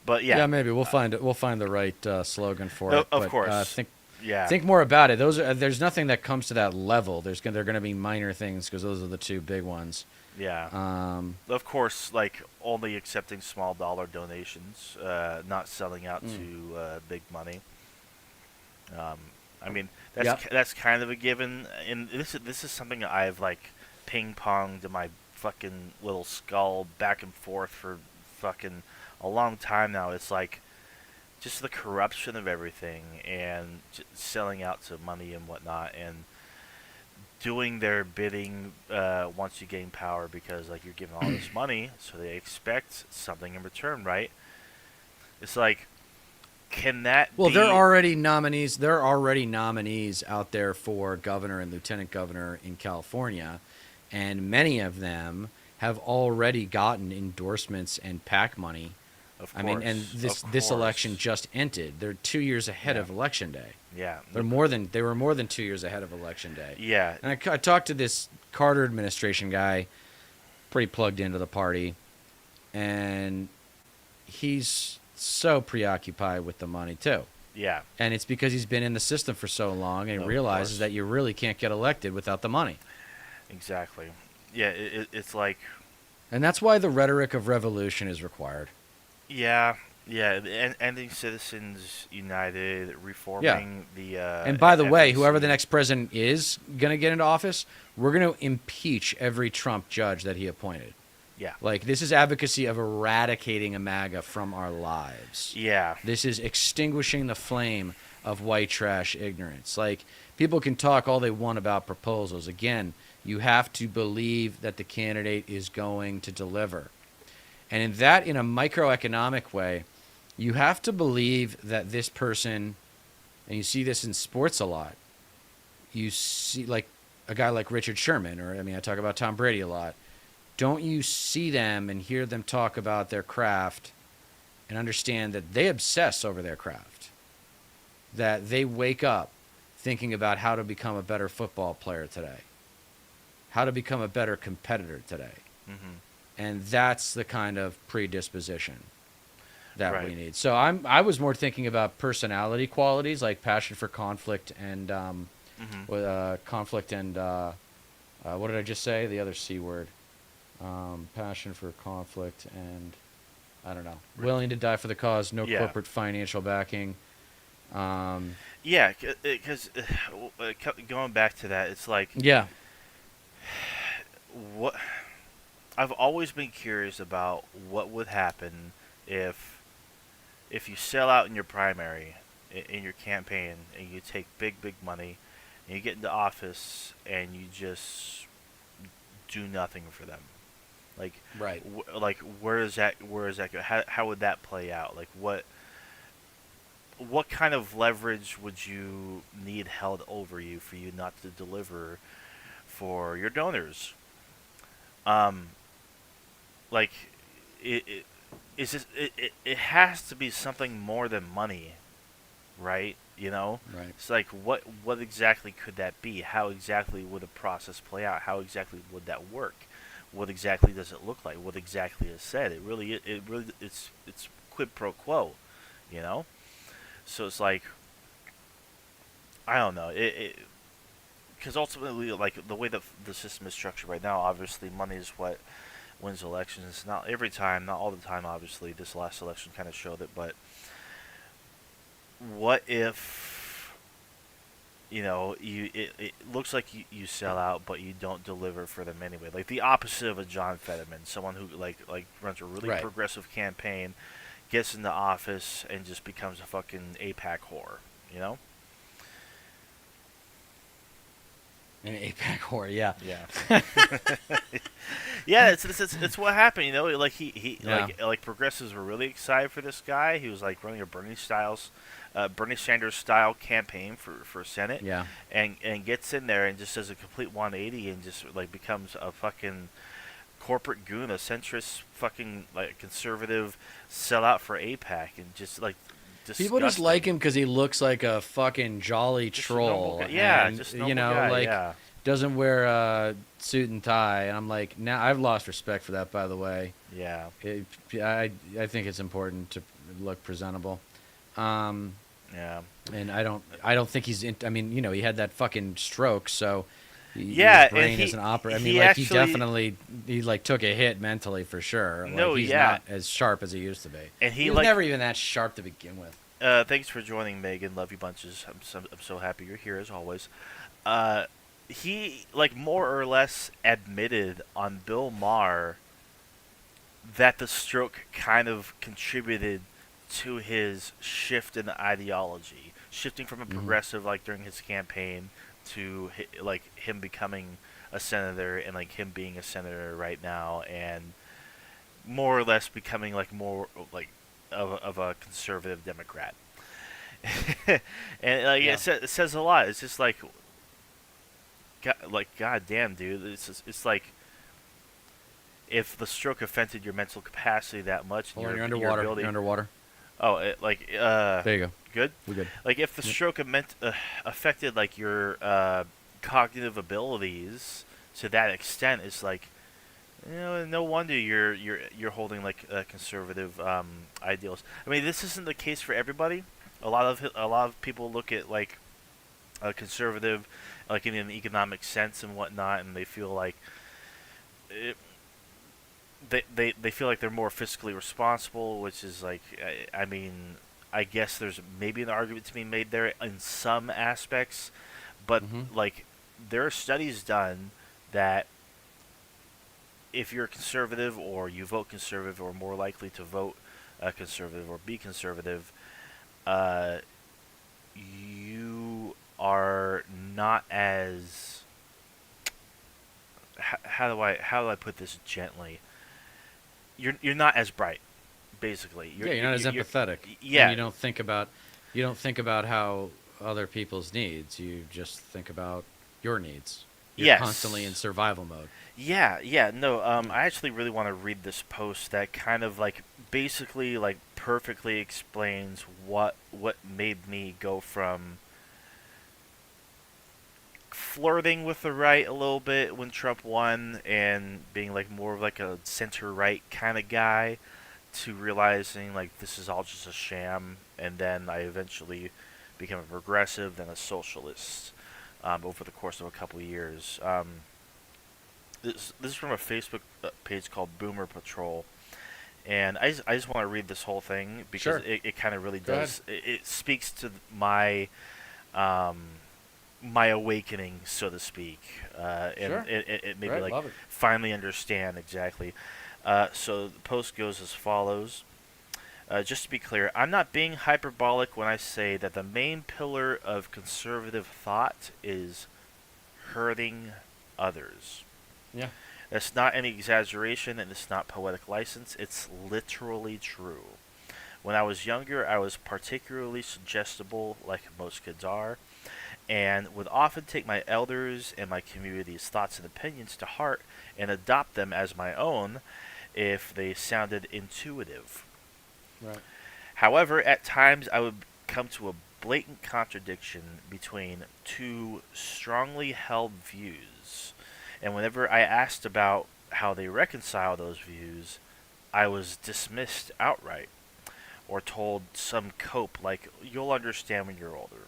But Yeah, yeah. maybe we'll find it. We'll find the right slogan for it. Of But course. think Yeah. think more about it. There's nothing that comes to that level. They're going to be minor things because those are the two big ones. Yeah. Um, Of course, like only accepting small dollar donations, not selling out to big money. I mean, Yep. that's kind of a given, and this is something I've like ping ponged in my fucking little skull back and forth for fucking a long time now. It's like just the corruption of everything and selling out to money and whatnot, and doing their bidding once you gain power, because like you're giving all this money, so they expect something in return, right? It's like, can that Well, be? there are already nominees. There are already nominees out there for governor and lieutenant governor in California, and many of them have already gotten endorsements and PAC money. Of I mean, course, and this election just ended. They're 2 years ahead Yeah. of election day. Yeah. They were more than 2 years ahead of election day. Yeah. And I talked to this Carter administration guy, pretty plugged into the party, and he's so preoccupied with the money too. Yeah. And it's because he's been in the system for so long and he Of realizes course. that you really can't get elected without the money. Exactly. Yeah. It's like, And that's why the rhetoric of revolution is required. yeah, Yeah, and ending Citizens United, Yeah. reforming the And by the way, whoever the FEC. next president is going to get into office, we're going to impeach every Trump judge that he appointed. Yeah, Like, this is advocacy of eradicating a MAGA from our lives. yeah, This is extinguishing the flame of white trash ignorance. Like, people can talk all they want about proposals. Again, you have to believe that the candidate is going to deliver. And in that, in a microeconomic way, you have to believe that this person, and you see this in sports a lot, you see like a guy like Richard Sherman, or I mean, I talk about Tom Brady a lot. Don't you see them and hear them talk about their craft and understand that they obsess over their craft? That they wake up thinking about how to become a better football player today, how to become a better competitor today. hmm And that's the kind of predisposition that right. we need. So I was more thinking about personality qualities like passion for conflict and hmm what did I just say? The other C word. Passion for conflict and I don't know. Willing to die for the cause, no Yeah, corporate financial backing. Um, yeah, because going back to that, it's like yeah, what I've always been curious about what would happen if you sell out in your primary in your campaign and you take big money and you get into office and you just do nothing for them. Like, right. like where is that go? How would that play out? Like what kind of leverage would you need held over you for you not to deliver for your donors? Um, like it is this, it has to be something more than money, right? You know, Right. it's like what exactly could that be? How exactly would the process play out? How exactly would that work? What exactly does it look like? What exactly is said? It really it's quid pro quo, you know. So it's like I don't know it because ultimately like the way that the system is structured right now, obviously money is what wins elections. Not every time, not all the time. Obviously, this last election kind of showed it, but what if it looks like you sell out but you don't deliver for them anyway, like the opposite of a John Fetterman, someone who like runs a really Right. progressive campaign, gets into office and just becomes a fucking APAC whore, you know. An APAC whore, yeah. Yeah. Yeah, it's what happened, you know. Like he Yeah. like progressives were really excited for this guy. He was like running a Bernie Sanders style campaign for Senate, Yeah. and gets in there and just does a complete 180 and just like becomes a fucking corporate goon, a centrist fucking like conservative sellout for APAC, and just like People just like disgusting. him because he looks like a fucking jolly Just a normal troll, guy. Yeah, and just a normal guy. like Yeah, doesn't wear a suit and tie. And I'm like, now I've lost respect for that. By the way, yeah, it, I think it's important to look presentable. Um, yeah. and I don't think he's. I mean, he had that fucking stroke, so his Yeah, and brain isn't operating. I mean, he like he actually definitely like took a hit mentally for sure. Like no, he's yeah, not as sharp as he used to be. and He he was like never even that sharp to begin with. thanks for joining, Megan. Love you bunches. I'm so happy you're here as always. Uh, he like more or less admitted on Bill Maher that the stroke kind of contributed to his shift in ideology, shifting from a Hmm. progressive like during his campaign to like him becoming a senator and like him being a senator right now and more or less becoming like more like of a conservative Democrat. And like Yeah. it says a lot. It's just like goddamn, dude. It's like if the stroke affected your mental capacity that much and Hold on, you're your underwater. You're ability. underwater. Oh, There you go. good. We're good. Like if the Yep. stroke affected like your cognitive abilities to that extent, it's like no wonder you're holding like conservative ideals. I mean, this isn't the case for everybody. A lot of people look at like a conservative, like in an economic sense and whatnot, and they feel like it, they feel like they're more fiscally responsible, which is like, I mean, I guess there's maybe an argument to be made there in some aspects, but Mm-hmm. like there are studies done that if you're a conservative or you vote conservative or more likely to vote conservative or be conservative, uh, you are not as how do I put this gently? You're not as bright, basically. Yeah, you're not as empathetic, and Yeah, you don't think about how other people's needs. You just think about your needs. You're constantly in yes. survival mode. Yeah. No, Mm. I actually really want to read this post that kind of like basically like perfectly explains what made me go from flirting with the right a little bit when Trump won and being like more of like a center right kind of guy to realizing like this is all just a sham, and then I eventually became a progressive, then a socialist over the course of a couple of years. This is from a Facebook page called Boomer Patrol, and I just want to read this whole thing because Sure. it kind of really Go ahead. does it speaks to my um, my awakening, so to speak, and Sure. it made me Right. like Love it. finally understand exactly. So the post goes as follows. Just to be clear, I'm not being hyperbolic when I say that the main pillar of conservative thought is hurting others. Yeah. That's not any exaggeration and it's not poetic license. It's literally true. When I was younger, I was particularly suggestible, like most kids are, and would often take my elders and my community's thoughts and opinions to heart and adopt them as my own if they sounded intuitive. Right. However, at times I would come to a blatant contradiction between two strongly held views, and whenever I asked about how they reconcile those views, I was dismissed outright or told some cope like, you'll understand when you're older.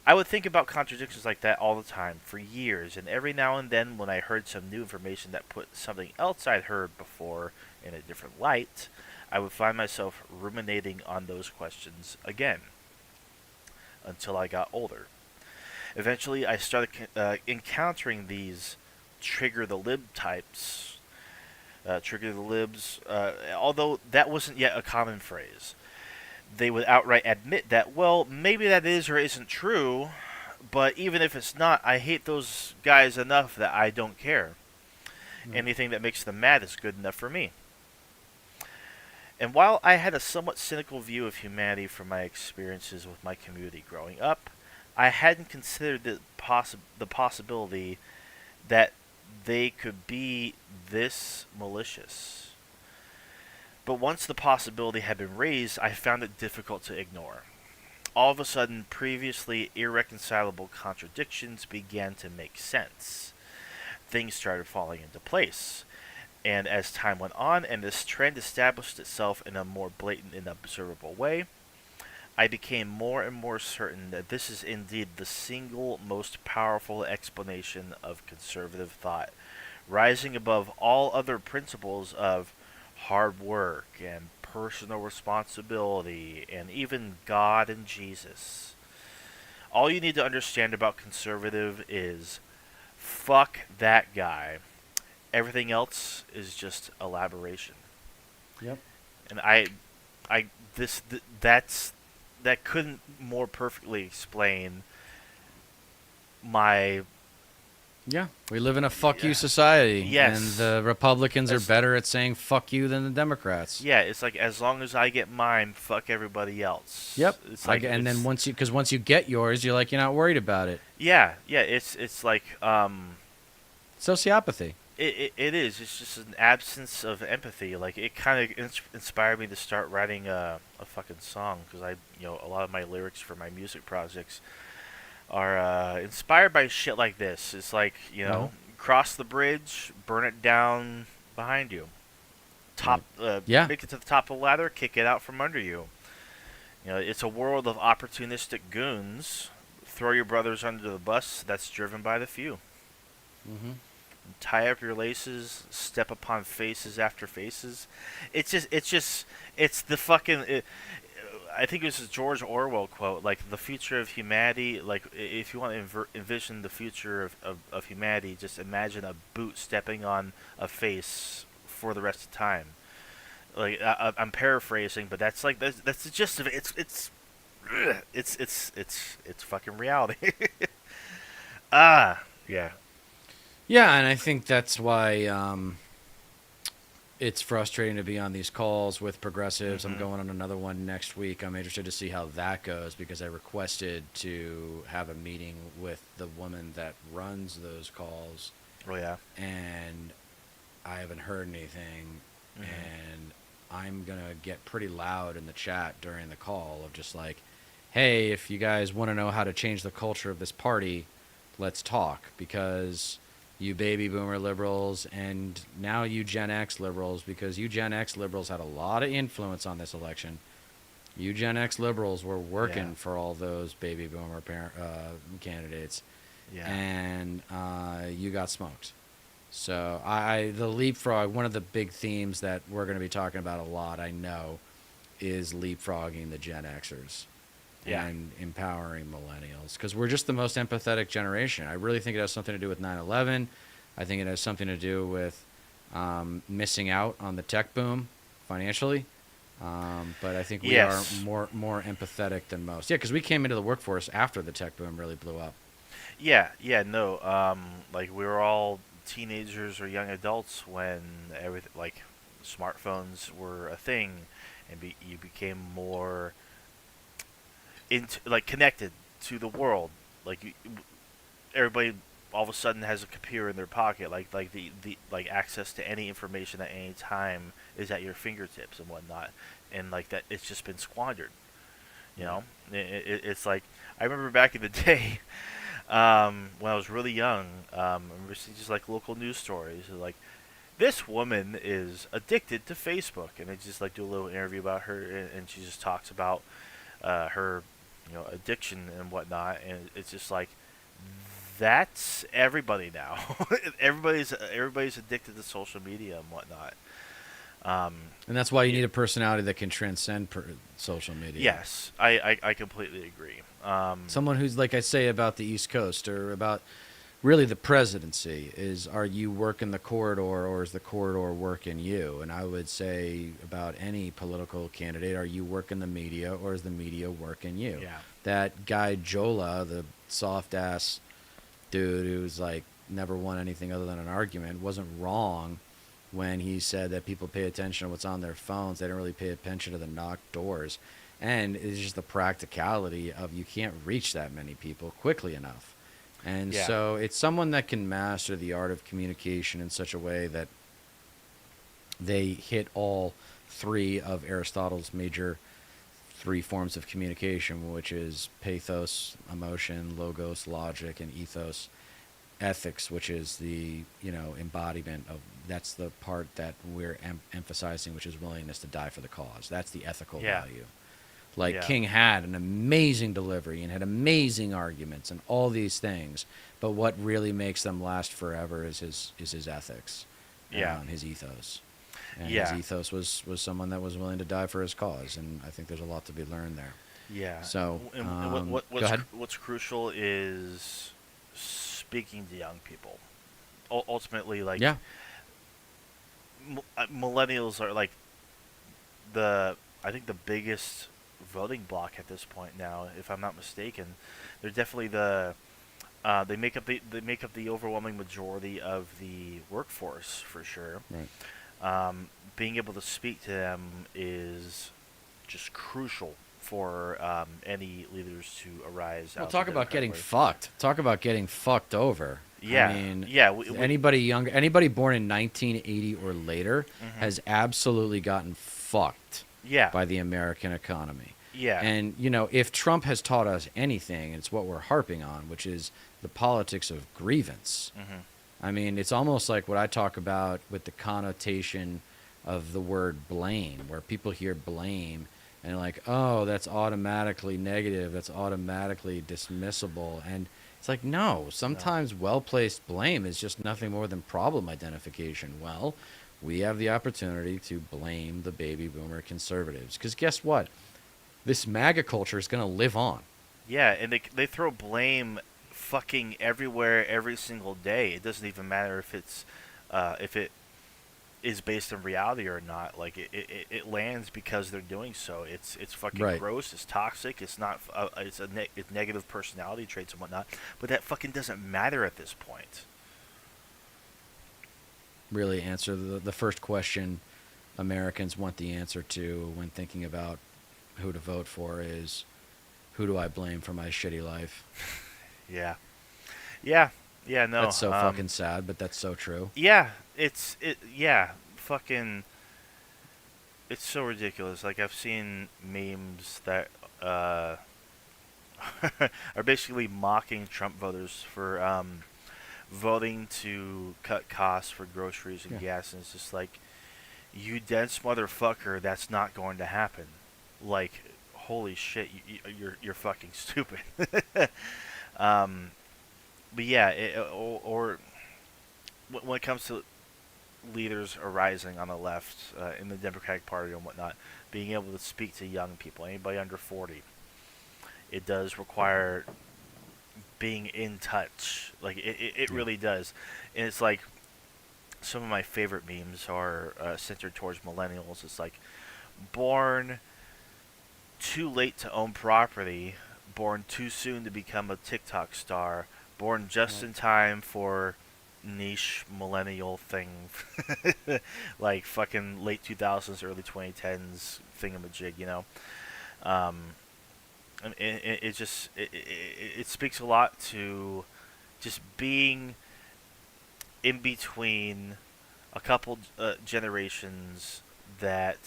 I would think about contradictions like that all the time for years, and every now and then, when I heard some new information that put something else I'd heard before in a different light, I would find myself ruminating on those questions again until I got older. Eventually, I started encountering these trigger the lib types, trigger the libs, although that wasn't yet a common phrase. They would outright admit that, well, maybe that is or isn't true, but even if it's not, I hate those guys enough that I don't care. Mm. Anything that makes them mad is good enough for me. And while I had a somewhat cynical view of humanity from my experiences with my community growing up, I hadn't considered the possibility that they could be this malicious. But once the possibility had been raised, I found it difficult to ignore. All of a sudden, previously irreconcilable contradictions began to make sense. Things started falling into place. And as time went on and this trend established itself in a more blatant and observable way, I became more and more certain that this is indeed the single most powerful explanation of conservative thought, rising above all other principles of hard work and personal responsibility and even God and Jesus. All you need to understand about conservative is fuck that guy. Everything else is just elaboration. Yep. And I this th- that's that couldn't more perfectly explain my Yeah. We live in a fuck you society, yes. and the Republicans are As- better at saying fuck you than the Democrats. Yeah, it's like as long as I get mine, fuck everybody else. Yep. It's like And then it's- once you get yours, you're like you're not worried about it. yeah, it's like Sociopathy. it is. It's just an absence of empathy. Like it kind of inspired me to start writing a fucking song because a lot of my lyrics for my music projects are inspired by shit like this. It's like cross the bridge, burn it down behind you. Yeah. Make it to the top of the ladder, kick it out from under you. It's a world of opportunistic goons. Throw your brothers under the bus. That's driven by the few. Mm-hmm. tie up your laces, step upon faces after faces. It's the fucking. I think it was a George Orwell quote, like the future of humanity. Like if you want to envision the future of humanity, just imagine a boot stepping on a face for the rest of time. Like I'm paraphrasing, but that's the gist of it. It's fucking reality. Yeah. Yeah, and I think that's why it's frustrating to be on these calls with progressives. I'm Mm-hmm. going on another one next week. I'm interested to see how that goes because I requested to have a meeting with the woman that runs those calls, Oh yeah. and I haven't heard anything. Mm-hmm. And I'm going to get pretty loud in the chat during the call of just like, hey, if you guys want to know how to change the culture of this party, let's talk, because you baby boomer liberals and now you Gen X liberals, because you Gen X liberals had a lot of influence on this election. You Gen X liberals were working Yeah. for all those baby boomer candidates, Yeah. and you got smoked. So the leapfrog, one of the big themes that we're going to be talking about a lot, I know, is leapfrogging the Gen Xers. Yeah. And empowering millennials, because we're just the most empathetic generation. I really think it has something to do with 9/11. I think it has something to do with missing out on the tech boom financially. But I think we Yes. are more empathetic than most. Yeah, because we came into the workforce after the tech boom really blew up. Yeah. Yeah. No. Like we were all teenagers or young adults when everything like smartphones were a thing, and you became more into like connected to the world. Like everybody all of a sudden has a computer in their pocket. Like the like access to any information at any time is at your fingertips and whatnot. And like that, it's just been squandered. You know, it's like I remember back in the day when I was really young. I remember seeing just like local news stories like this woman is addicted to Facebook, and they just like do a little interview about her, and she just talks about her, addiction and whatnot, and it's just like that's everybody now. everybody's addicted to social media and whatnot. Um, And that's why you need a personality that can transcend social media. yes, I completely agree. Someone who's, like I say about the East Coast or about really the presidency, is, are you working the corridor or is the corridor working you? And I would say about any political candidate, are you working the media or is the media working you? Yeah. That guy Jola, the soft ass dude who's like never won anything other than an argument, wasn't wrong when he said that people pay attention to what's on their phones. They don't really pay attention to the knocked doors. And it's just the practicality of you can't reach that many people quickly enough. And Yeah. so it's someone that can master the art of communication in such a way that they hit all three of Aristotle's major three forms of communication, which is pathos, emotion, logos, logic, and ethos, ethics, which is the embodiment of, that's the part that we're emphasizing, which is willingness to die for the cause. That's the ethical Yeah. value. Like Yeah. King had an amazing delivery and had amazing arguments and all these things, but what really makes them last forever is his ethics, Yeah. his ethos. And Yeah. his ethos was someone that was willing to die for his cause, and I think there's a lot to be learned there. Yeah. So, And go ahead. what's crucial is speaking to young people. Ultimately, like Yeah, millennials are like I think the biggest voting bloc at this point now, if I'm not mistaken. They're definitely they make up the overwhelming majority of the workforce for sure. right. Being able to speak to them is just crucial for any leaders to arise. Well, out talk of the about getting Democratic fucked. Talk about getting fucked over. Yeah, I mean, yeah. anybody born in 1980 or later Mhm. has absolutely gotten fucked Yeah, by the American economy. yeah, And, if Trump has taught us anything, it's what we're harping on, which is the politics of grievance. hmm I mean, it's almost like what I talk about with the connotation of the word blame, where people hear blame and they're like, oh, that's automatically negative, that's automatically dismissible. And It's like, no, No. sometimes well-placed blame is just nothing more than problem identification. Well, we have the opportunity to blame the baby boomer conservatives. Because guess what? This MAGA culture is going to live on. Yeah, and they throw blame fucking everywhere every single day. It doesn't even matter if it is based in reality or not. Like it lands because they're doing so. It's fucking Right. gross. It's toxic. It's not. It's negative personality traits and whatnot. But that fucking doesn't matter at this point. Really answer the first question Americans want the answer to when thinking about who to vote for is, who do I blame for my shitty life? Yeah. Yeah. Yeah. No. That's so fucking sad, but that's so true. Yeah. Yeah. Fucking. It's so ridiculous. Like I've seen memes that are basically mocking Trump voters for voting to cut costs for groceries and Yeah. gas, and it's just like, you dense motherfucker, that's not going to happen. Like, holy shit, you're fucking stupid. um, but yeah, or when it comes to leaders arising on the left in the Democratic Party and whatnot, being able to speak to young people, anybody under 40, it does require being in touch. Like it Yeah. really does, and it's like some of my favorite memes are centered towards millennials. It's like born too late to own property, born too soon to become a TikTok star, born just in time for niche millennial thing, like fucking late 2000s, early 2010s thingamajig, you know. Um, and it just it speaks a lot to just being in between a couple generations that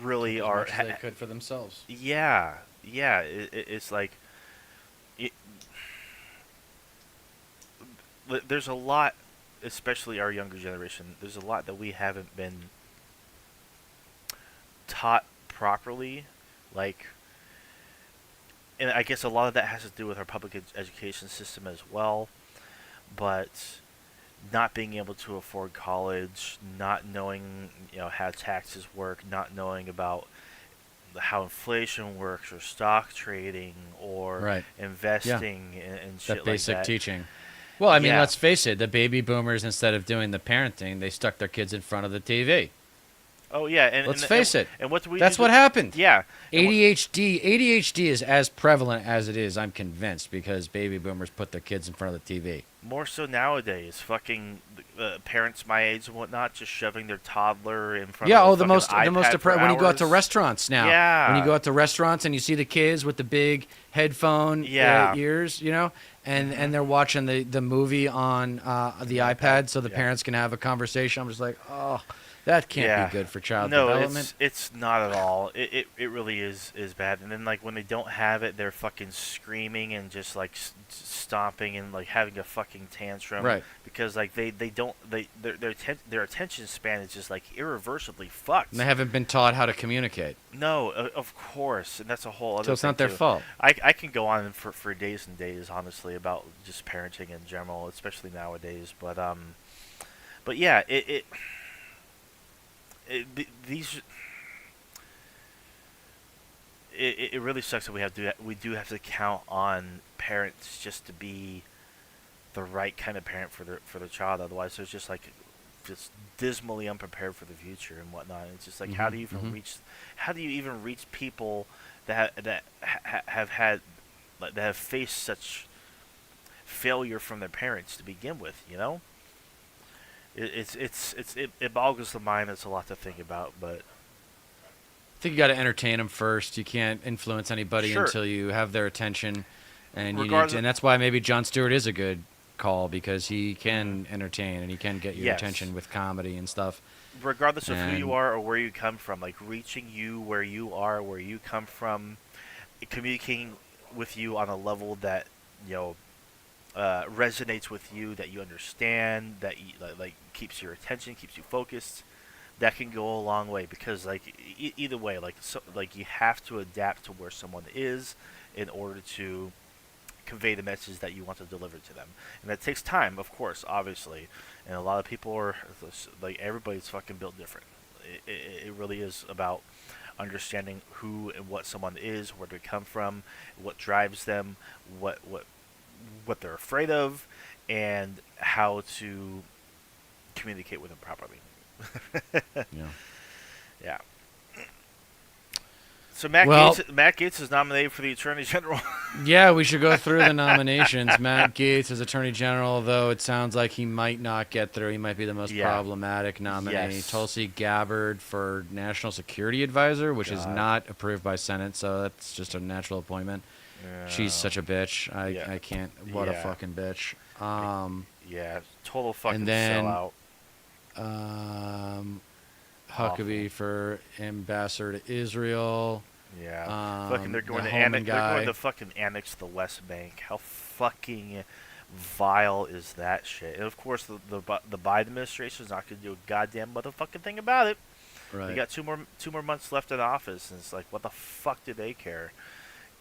really As are much as they could for themselves. yeah, yeah, it's like it, there's a lot, especially our younger generation, there's a lot that we haven't been taught properly, like, and I guess a lot of that has to do with our public education system as well, but not being able to afford college, not knowing, how taxes work, not knowing about how inflation works or stock trading or Right. investing and shit That basic like that. teaching. Well, I mean, Yeah. let's face it. The baby boomers, instead of doing the parenting, they stuck their kids in front of the TV. Oh yeah, and Let's face it. And what do we That's do what happened. Yeah. And ADHD is as prevalent as it is, I'm convinced, because baby boomers put their kids in front of the TV. more so nowadays, fucking parents my age and whatnot just shoving their toddler in front Yeah, of oh, a the most iPad for when you go out to hours. restaurants now. Yeah. When you go out to restaurants and you see the kids with the big headphone Yeah. ears, and they're watching the movie on the iPad so the Yeah. parents can have a conversation. I'm just like, oh, that can't be good for child no, development. it's not at all. It really is bad. And then like when they don't have it, they're fucking screaming and just like stomping and like having a fucking tantrum. Right. Because like they don't their attention span is just like irreversibly fucked. And they haven't been taught how to communicate. No, of course, and that's a whole other. So it's thing not their too. fault. I can go on for days and days, honestly, about just parenting in general, especially nowadays. But yeah, these it really sucks that we do have to count on parents just to be the right kind of parent for the child. Otherwise, there's just dismally unprepared for the future and whatnot. And it's just like, how do you even reach people that have faced such failure from their parents to begin with? It boggles the mind. It's a lot to think about, but I think you got to entertain them first. You can't influence anybody Sure. until you have their attention, and Regardless- and that's why maybe Jon Stewart is a good call, because he can entertain and he can get your Yes. attention with comedy and stuff. regardless of who And- you are or where you come from, like reaching you where you are, where you come from, communicating with you on a level that resonates with you, that you understand, that like keeps your attention, keeps you focused. That can go a long way, because like either way, like you have to adapt to where someone is in order to convey the message that you want to deliver to them. And that takes time, of course, obviously. And a lot of people are like, everybody's fucking built different. It really is about understanding who and what someone is, where they come from, what drives them, what they're afraid of, and how to communicate with them properly. Yeah. Yeah. So Well, Matt Gaetz is nominated for the Attorney General. yeah, we should go through the nominations. Matt Gaetz as Attorney General, though it sounds like he might not get through. He might be the most Yeah. problematic nominee. Yes. Tulsi Gabbard for National Security Advisor, which is God. not approved by Senate, so that's just a natural appointment. She's such a bitch. Yeah. I can't. What a Yeah. fucking bitch. Yeah, total fucking And then sellout. Huckabee for Ambassador to Israel. Yeah. Fucking they're going the to Holman they're going guy. to fucking annex the West Bank. How fucking vile is that shit? And of course the Biden administration is not going to do a goddamn motherfucking thing about it. Right. They got two more months left in office, and it's like, what the fuck do they care?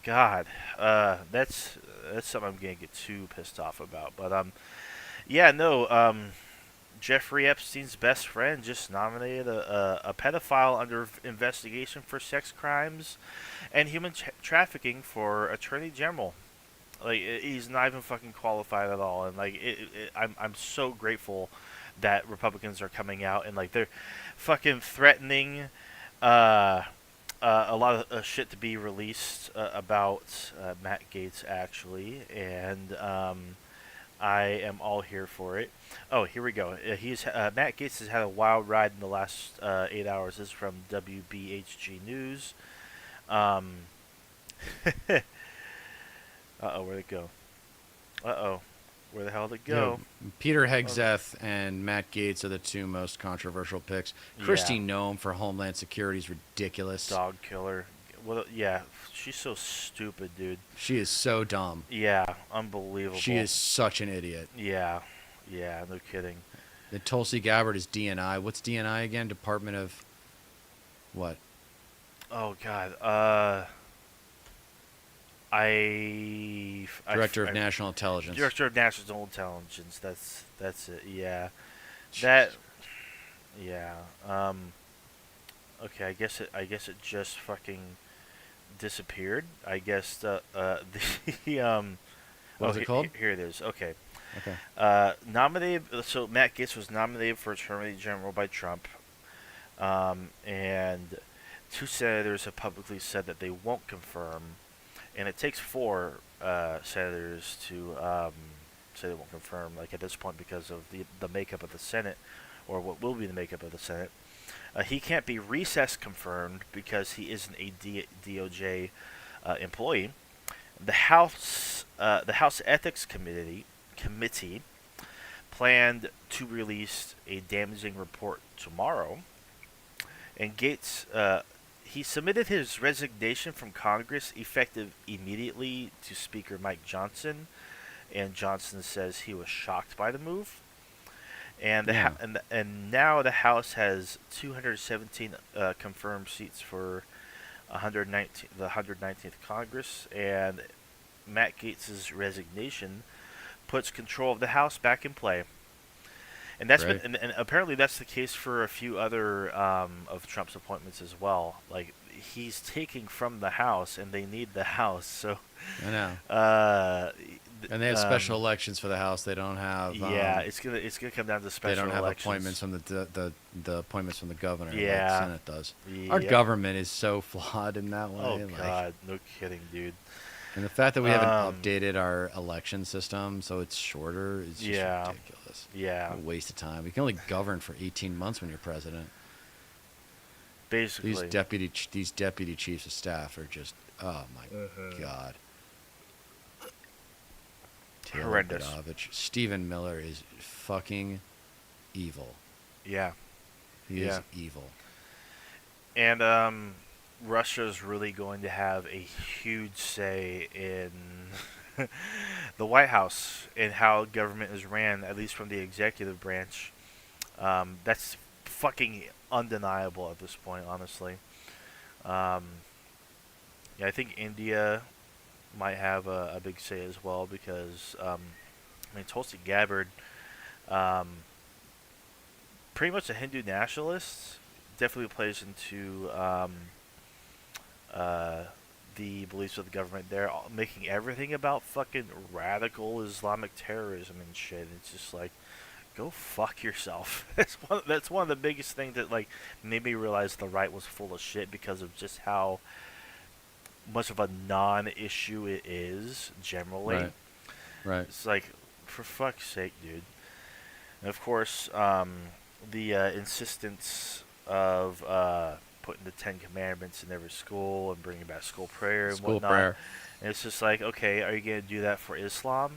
God, that's something I'm gonna get too pissed off about. But yeah, no, Jeffrey Epstein's best friend just nominated a pedophile under investigation for sex crimes and human trafficking for Attorney General. Like, he's not even fucking qualified at all, and like, I'm so grateful that Republicans are coming out and like they're fucking threatening a lot of shit to be released about Matt Gaetz actually, and I am all here for it. Oh, here we go. Matt Gaetz has had a wild ride in the last 8 hours. This is from WBHG News. Uh-oh, where'd it go? Uh-oh, where the hell did it go? Yeah, Peter Hegseth and Matt Gaetz are the two most controversial picks. Kristi Noem for Homeland Security is ridiculous. Dog killer. Well, yeah, she's so stupid, dude. She is so dumb. Yeah, unbelievable. She is such an idiot. Yeah, no kidding. The Tulsi Gabbard is DNI. What's DNI again? Department of what? Oh God. Director of National Intelligence. Director of National Intelligence. That's it. Yeah. That. Yeah. Okay. I guess it just fucking disappeared. I guess the What was it called? Here it is. Okay. Okay. Nominated. So Matt Gaetz was nominated for Attorney General by Trump, and two senators have publicly said that they won't confirm, and it takes four senators to say they won't confirm. Like at this point, because of the makeup of the Senate, or what will be the makeup of the Senate. He can't be recess confirmed because he isn't a DOJ employee. The House Ethics Committee planned to release a damaging report tomorrow. And Gaetz, he submitted his resignation from Congress effective immediately to Speaker Mike Johnson, and Johnson says he was shocked by the move. And and now the House has 217 confirmed seats for the 119th Congress, and Matt Gaetz's resignation puts control of the House back in play. And that's Right. and apparently that's the case for a few other of Trump's appointments as well. Like, he's taking from the House, and they need the House. So I know. And they have special elections for the House. They don't have. Yeah, it's gonna come down to special. They don't have elections. appointments from the appointments from the governor. Like Yeah. the Senate does. Our Yep. government is so flawed in that way. Oh like, God, no kidding, dude. And the fact that we haven't updated our election system so it's shorter is just ridiculous. Yeah. A waste of time. We can only govern for 18 months when you're president. Basically. These deputy chiefs of staff are just, oh my God. Taylor Horrendous. Budovich. Stephen Miller is fucking evil. Yeah. He is evil. And Russia's really going to have a huge say in the White House and how government is ran, at least from the executive branch. That's fucking undeniable at this point, honestly. Yeah, I think India might have a big say as well because I mean Tulsi Gabbard, um, pretty much a Hindu nationalist, definitely plays into uh, the beliefs of the government. They're making everything about fucking radical Islamic terrorism and shit. It's just like, go fuck yourself. That's one of the biggest things that like made me realize the right was full of shit because of just how much of a non-issue it is generally. Right. Right. It's like, for fuck's sake, dude. And of course, the insistence of putting the Ten Commandments in every school and bringing back school prayer and School whatnot. prayer. And it's just like, okay, are you going to do that for Islam?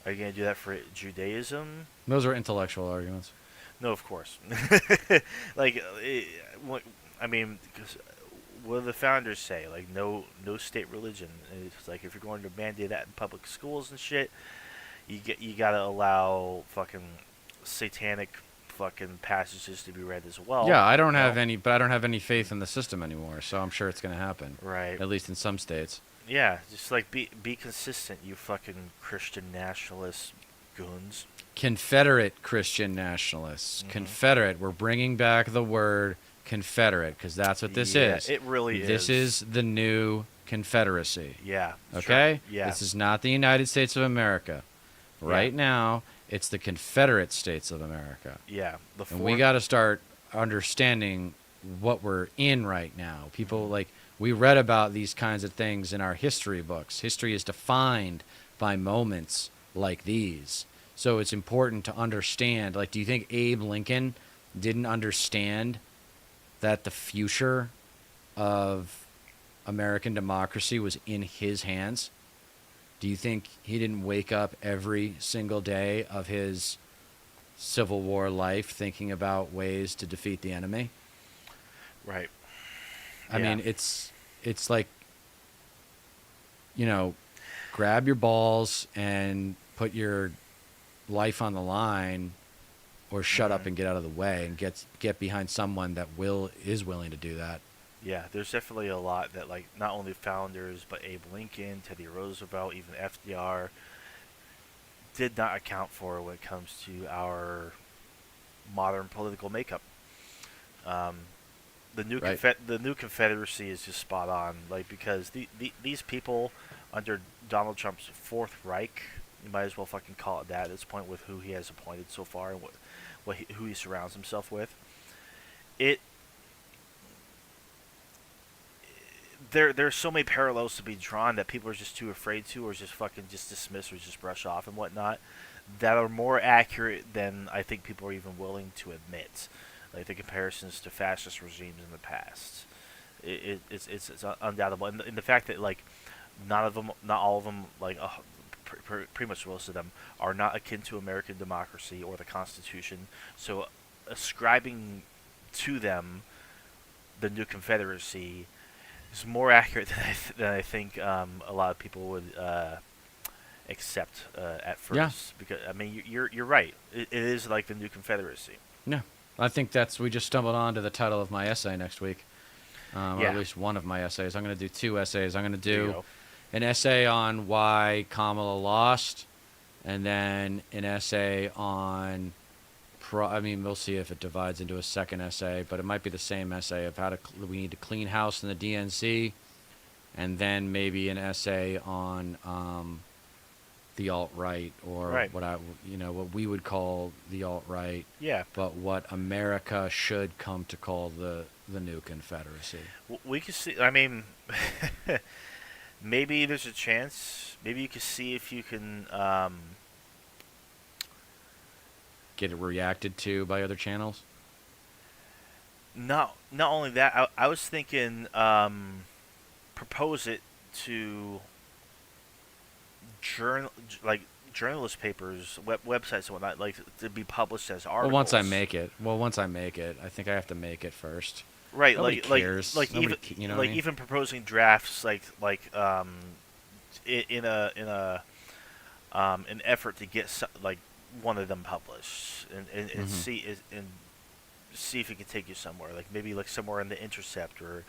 Are you going to do that for Judaism? Those are intellectual arguments. No, of course. Like, I mean, 'cause what do the founders say? Like, no state religion. And it's like, if you're going to mandate that in public schools and shit, you gotta allow fucking satanic fucking passages to be read as well. Yeah, I don't you have know? any, but I don't have any faith in the system anymore. So I'm sure it's going to happen. Right. At least in some states. Yeah, just like be consistent, you fucking Christian nationalist goons. Confederate Christian nationalists. Mhm. Confederate. We're bringing back the word Confederate because that's what this Yeah, is. it really This is the new Confederacy. Yeah. Okay? Sure. Yeah. This is not the United States of America. Right Yeah. now, it's the Confederate States of America. Yeah. The And we got to start understanding what we're in right now. People like we read about these kinds of things in our history books. History is defined by moments like these. So it's important to understand. Like, do you think Abe Lincoln didn't understand that the future of American democracy was in his hands? Do you think he didn't wake up every single day of his Civil War life thinking about ways to defeat the enemy? Right. I Yeah. mean, it's like, grab your balls and put your life on the line, or shut up Mhm. and get out of the way and get behind someone that is willing to do that. Yeah, there's definitely a lot that, like, not only founders, but Abe Lincoln, Teddy Roosevelt, even FDR, did not account for when it comes to our modern political makeup. Um, Right. the new Confederacy is just spot on, like, because these people under Donald Trump's Fourth Reich, you might as well fucking call it that at this point with who he has appointed so far and who he surrounds himself with. It there's so many parallels to be drawn that people are just too afraid to, or just fucking just dismiss or just brush off and whatnot, that are more accurate than I think people are even willing to admit. Like the comparisons to fascist regimes in the past, it's undoubtable, and the fact that like not all of them, like pretty much most of them are not akin to American democracy or the Constitution. So ascribing to them the new Confederacy is more accurate than I think a lot of people would accept at first. Yeah. Because I mean, you're right. It is like the new Confederacy. Yeah. I think we just stumbled on to the title of my essay next week. Or Yeah. at least one of my essays. I'm going to do 2 essays. I'm going to There you do go. an essay on why Kamala lost, and then an essay on I mean, we'll see if it divides into a second essay, but it might be the same essay of how we need to clean house in the DNC, and then maybe an essay on the alt-right, or Right. what we would call the alt-right, Yeah. but what America should come to call the new Confederacy. We could see. I mean, maybe there's a chance. Maybe you could see if you can. Get it reacted to by other channels. Not only that, I was thinking propose it to journalist papers, websites and whatnot, like to be published as articles. Well, once I make it, I think I have to make it first. Right, Nobody cares. like Nobody even what I like mean? even proposing drafts, in an effort to get like one of them published, and Mhm. see if it can take you somewhere, like maybe like somewhere in the Intercept or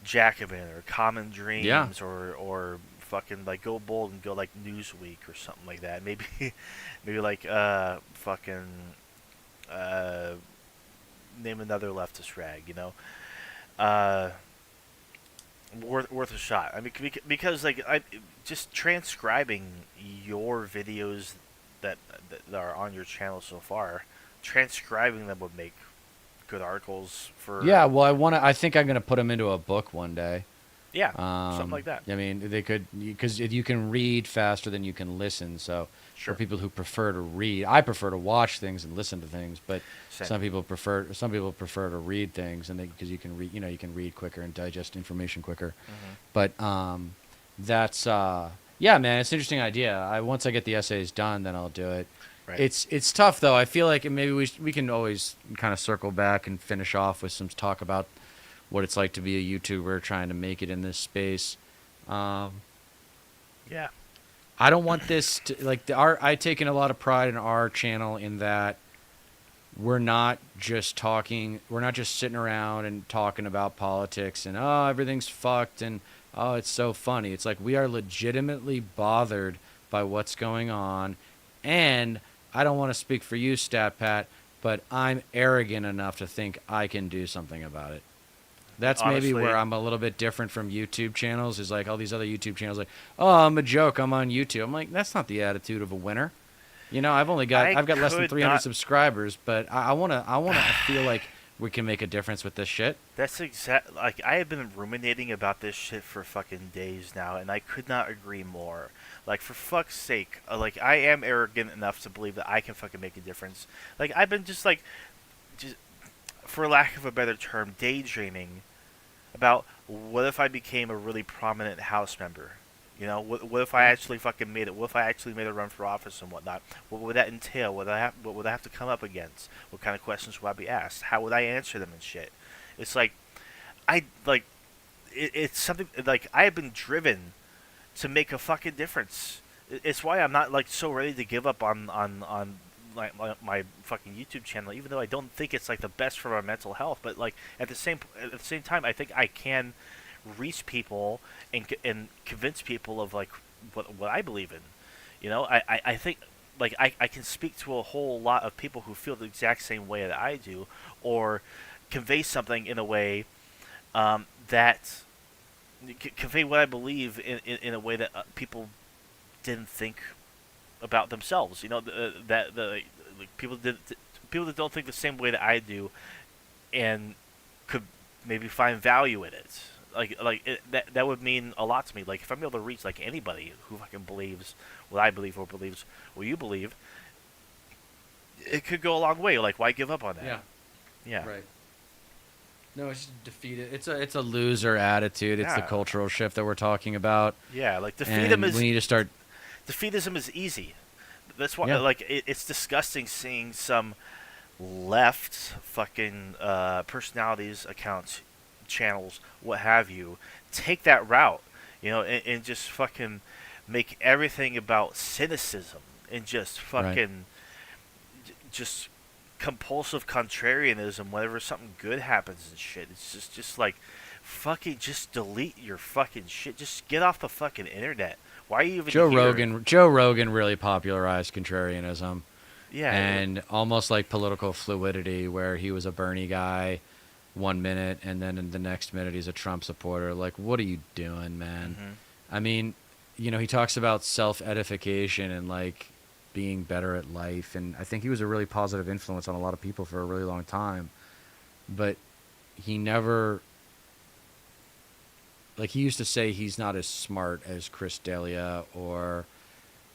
Jacobin or Common Dreams, Yeah. or fucking like go bold and go like Newsweek or something like that. Maybe maybe like fucking uh name another leftist rag, you know. Uh, worth a shot. I mean, because like I just transcribing your videos that are on your channel so far, transcribing them would make good articles for. Yeah, well, I think I'm gonna put them into a book one day. Yeah, something like that. I mean, they could, because you can read faster than you can listen. So Sure. for people who prefer to read, I prefer to watch things and listen to things. But Same. some people prefer to read things, and because you can read, you can read quicker and digest information quicker. Mm-hmm. But that's yeah, man, it's an interesting idea. Once I get the essays done, then I'll do it. Right. It's tough though. I feel like maybe we can always kind of circle back and finish off with some talk about what it's like to be a YouTuber trying to make it in this space. Yeah. I don't want this to I've taken a lot of pride in our channel in that we're not just sitting around and talking about politics and everything's fucked and it's so funny. It's like we are legitimately bothered by what's going on, and I don't want to speak for you, Stat Pat, but I'm arrogant enough to think I can do something about it. That's Honestly, maybe where I'm a little bit different from YouTube channels. Is like all these other YouTube channels, like, oh, I'm a joke, I'm on YouTube. I'm like, that's not the attitude of a winner. You know, I've got less than 300 subscribers, but I wanna feel like we can make a difference with this shit. That's like I have been ruminating about this shit for fucking days now, and I could not agree more. Like, for fuck's sake, like I am arrogant enough to believe that I can fucking make a difference. Like I've been just for lack of a better term, daydreaming about what if I became a really prominent House member. You know, what if I actually fucking made it? What if I actually made a run for office and whatnot? What would that entail? What would I have to come up against? What kind of questions would I be asked? How would I answer them and shit? It's like, it's something like I have been driven to make a fucking difference. It's why I'm not like so ready to give up on my fucking YouTube channel, even though I don't think it's like the best for my mental health. But like at the same time, I think I can reach people and convince people of like what I believe in. You know, I think like I can speak to a whole lot of people who feel the exact same way that I do, or convey something in a way that convey what I believe in a way that people didn't think about themselves. You know, people that don't think the same way that I do, and could maybe find value in it. That would mean a lot to me. Like if I'm able to reach like anybody who fucking believes what I believe or believes what you believe, it could go a long way. Like why give up on that? Yeah. Yeah. Right. No, it's just defeated. It's a loser attitude. It's the cultural shift that we're talking about. Yeah, like defeatism is. We need to start. Defeatism is easy. That's why, like, it's disgusting seeing some left fucking personalities, accounts, channels, what have you, take that route, you know, and just fucking make everything about cynicism and just fucking just compulsive contrarianism whenever something good happens and shit. It's just like fucking just delete your fucking shit. Just get off the fucking internet. Why are you even here? Joe Rogan really popularized contrarianism. Yeah. And almost like political fluidity, where he was a Bernie guy 1 minute and then in the next minute he's a Trump supporter. Like, what are you doing, man? Mm-hmm. I mean, you know, he talks about self-edification and like being better at life, and I think he was a really positive influence on a lot of people for a really long time. But he never, like, he used to say he's not as smart as Chris D'Elia or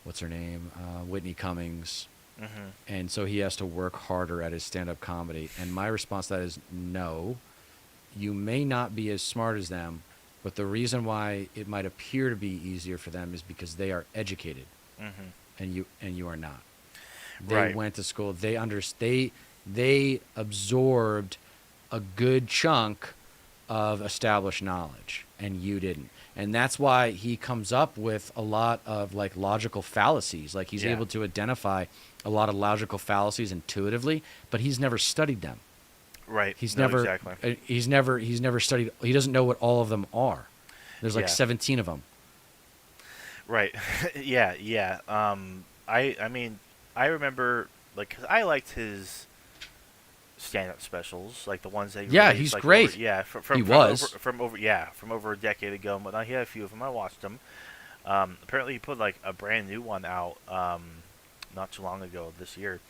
what's her name, Whitney Cummings. Mm-hmm. And so he has to work harder at his stand-up comedy. And my response to that is no. You may not be as smart as them, but the reason why it might appear to be easier for them is because they are educated, and you are not. They went to school. They absorbed a good chunk of established knowledge, and you didn't. And that's why he comes up with a lot of like logical fallacies. Like he's able to identify a lot of logical fallacies intuitively, but he's never studied them. Right. He's never studied. He doesn't know what all of them are. There's like 17 of them. Right. Yeah, yeah. I mean, I remember like 'cause I liked his stand-up specials, like the ones that he Yeah, released he's like over great. yeah He was. from over yeah from over a decade ago. But he had a few of them. I watched them. Apparently, he put like a brand new one out not too long ago this year.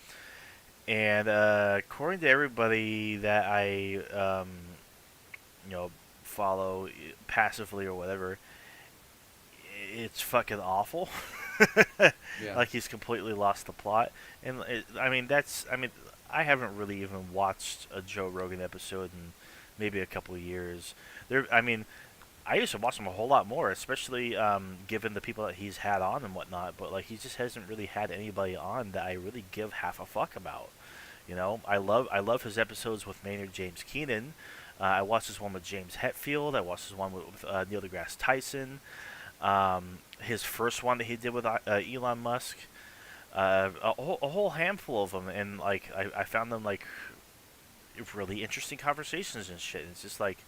And according to everybody that I you know follow passively or whatever, it's fucking awful. Yeah. Like he's completely lost the plot. And I mean I haven't really even watched a Joe Rogan episode in maybe a couple of years. I mean, I used to watch him a whole lot more, especially given the people that he's had on and whatnot. But like, he just hasn't really had anybody on that I really give half a fuck about. You know, I love his episodes with Maynard James Keenan. I watched his one with James Hetfield. I watched his one with Neil deGrasse Tyson. His first one that he did with Elon Musk. A whole handful of them, and like I found them like really interesting conversations and shit. And it's just like,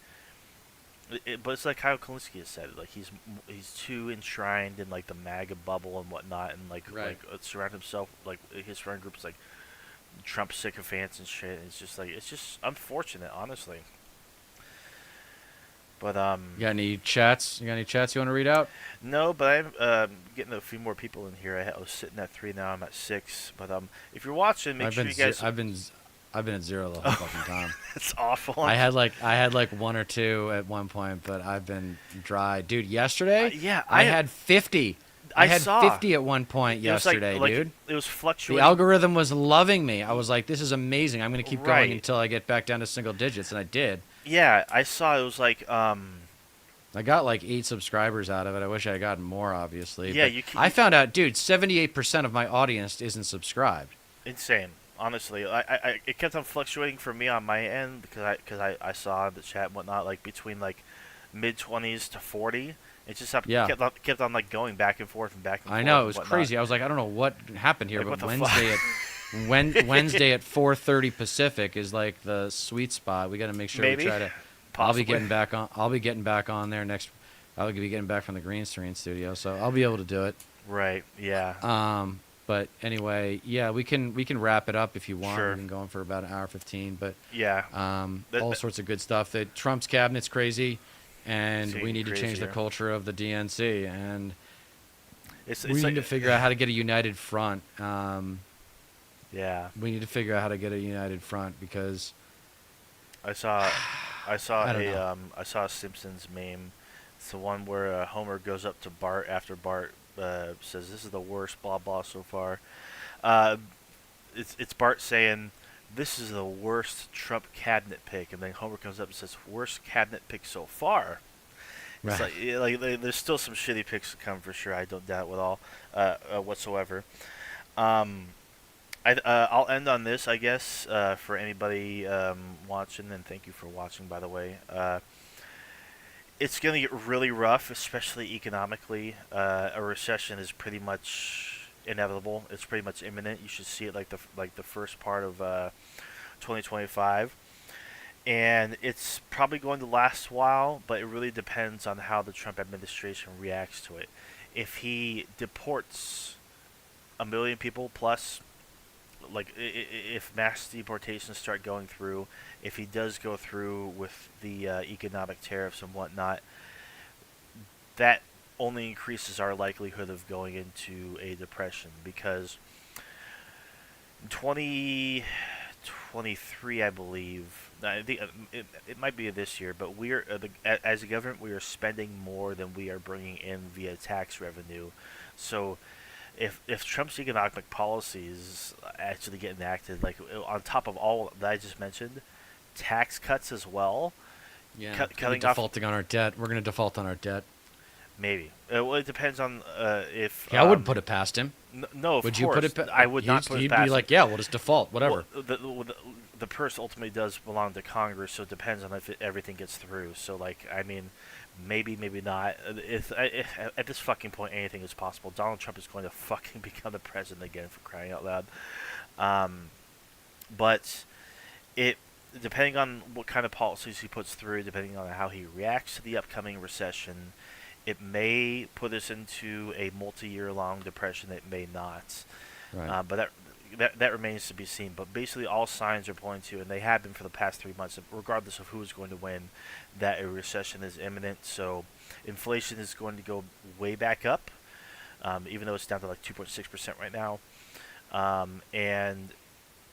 but it's like Kyle Kalinske has said, like he's too enshrined in like the MAGA bubble and whatnot, and Right. surround himself like his friend group is like Trump sycophants and shit. And it's just unfortunate, honestly. But You got any chats? You got any chats you want to read out? no, but I'm getting a few more people in here. I was sitting at 3, now I'm at 6. But if you're watching, make sure you guys. I've been at 0 the whole fucking time. It's awful. I had like 1 or 2 at one point, but I've been dry, dude. Yesterday, Yeah, I had 50. I had saw 50 at one point it was like, yesterday, like dude. it was The fluctuating. algorithm was loving me. I was like, this is amazing. I'm gonna keep Right. going until I get back down to single digits, and I did. Yeah, I saw it was like I got like 8 subscribers out of it. I wish I had gotten more, obviously. Yeah, but you can- I found out, dude, 78% of my audience isn't subscribed. insane. Honestly, it kept on fluctuating for me on my end because I saw the chat and whatnot like between like mid 20s to 40. It just Yeah. kept on like going back and forth and back and forth. I know, it and was whatnot. crazy. I was like, I don't know what happened here, Like, but what the Wednesday at Wednesday at 4:30 Pacific is like the sweet spot. We got to make sure Maybe. we try to. Possibly. I'll be getting back on there next. I'll be getting back from the green screen studio, so I'll be able to do it. Right. Yeah. But anyway, yeah, we can wrap it up if you want. Sure. We've been going for about an hour 15, but Yeah. all sorts of good stuff. The Trump's cabinet's crazy, and It's we need to change the crazier. culture of the DNC, and It's we like need to figure out how to get a united front. Yeah. We need to figure out how to get a united front because I saw I don't know. I saw a Simpsons meme. It's the one where Homer goes up to Bart after Bart says this is the worst blah blah so far. Uh, it's Bart saying this is the worst Trump cabinet pick, and then Homer comes up and says worst cabinet pick so far. It's Right. there's still some shitty picks to come for sure. I don't doubt it at all whatsoever. Um, I'll end on this, I guess, for anybody watching, and thank you for watching, by the way. It's going to get really rough, especially economically. A recession is pretty much inevitable. It's pretty much imminent. You should see it like the first part of 2025, and it's probably going to last a while. But it really depends on how the Trump administration reacts to it. If he deports 1 million people plus, like if mass deportations start going through, if he does go through with the economic tariffs and whatnot, that only increases our likelihood of going into a depression because in 2023, I believe, I think it might be this year, but as a government we are spending more than we are bringing in via tax revenue. So if Trump's economic policies actually get enacted, like on top of all that I just mentioned, tax cuts as well, Yeah, cutting we're off defaulting on our debt. We're going to default on our debt. maybe. Well, it depends on if. Yeah, I wouldn't put it past him. No, of Would course. you put it? I would not put He'd it past be like, yeah, we'll just default, whatever. Well, the purse ultimately does belong to Congress, so it depends on if everything gets through. So, like, I mean, maybe, maybe not. If at this fucking point, anything is possible. Donald Trump is going to fucking become the president again, for crying out loud. But it, depending on what kind of policies he puts through, depending on how he reacts to the upcoming recession, It may put us into a multi-year long depression. It may not. Right. But that remains to be seen. But basically, all signs are pointing to, and they have been for the past 3 months, regardless of who is going to win, that a recession is imminent. So inflation is going to go way back up, even though it's down to like 2.6% right now. And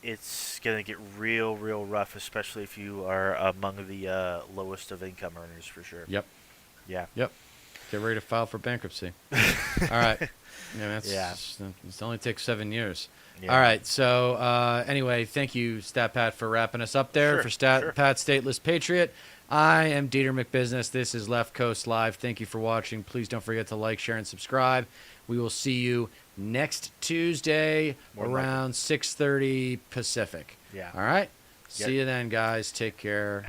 it's going to get real, real rough, especially if you are among the lowest of income earners, for sure. Yep. Yeah. Yep. Get ready to file for bankruptcy. All right. Yeah, it only takes 7 years. Yeah. All right. So anyway, thank you, Stat Pat, for wrapping us up there. Sure, For Stat sure. Pat, Stateless Patriot, I am Dieter McBusiness. This is Left Coast Live. Thank you for watching. Please don't forget to like, share, and subscribe. We will see you next Tuesday More than around 6:30 Pacific. Yeah. All right. Yep. See you then, guys. Take care.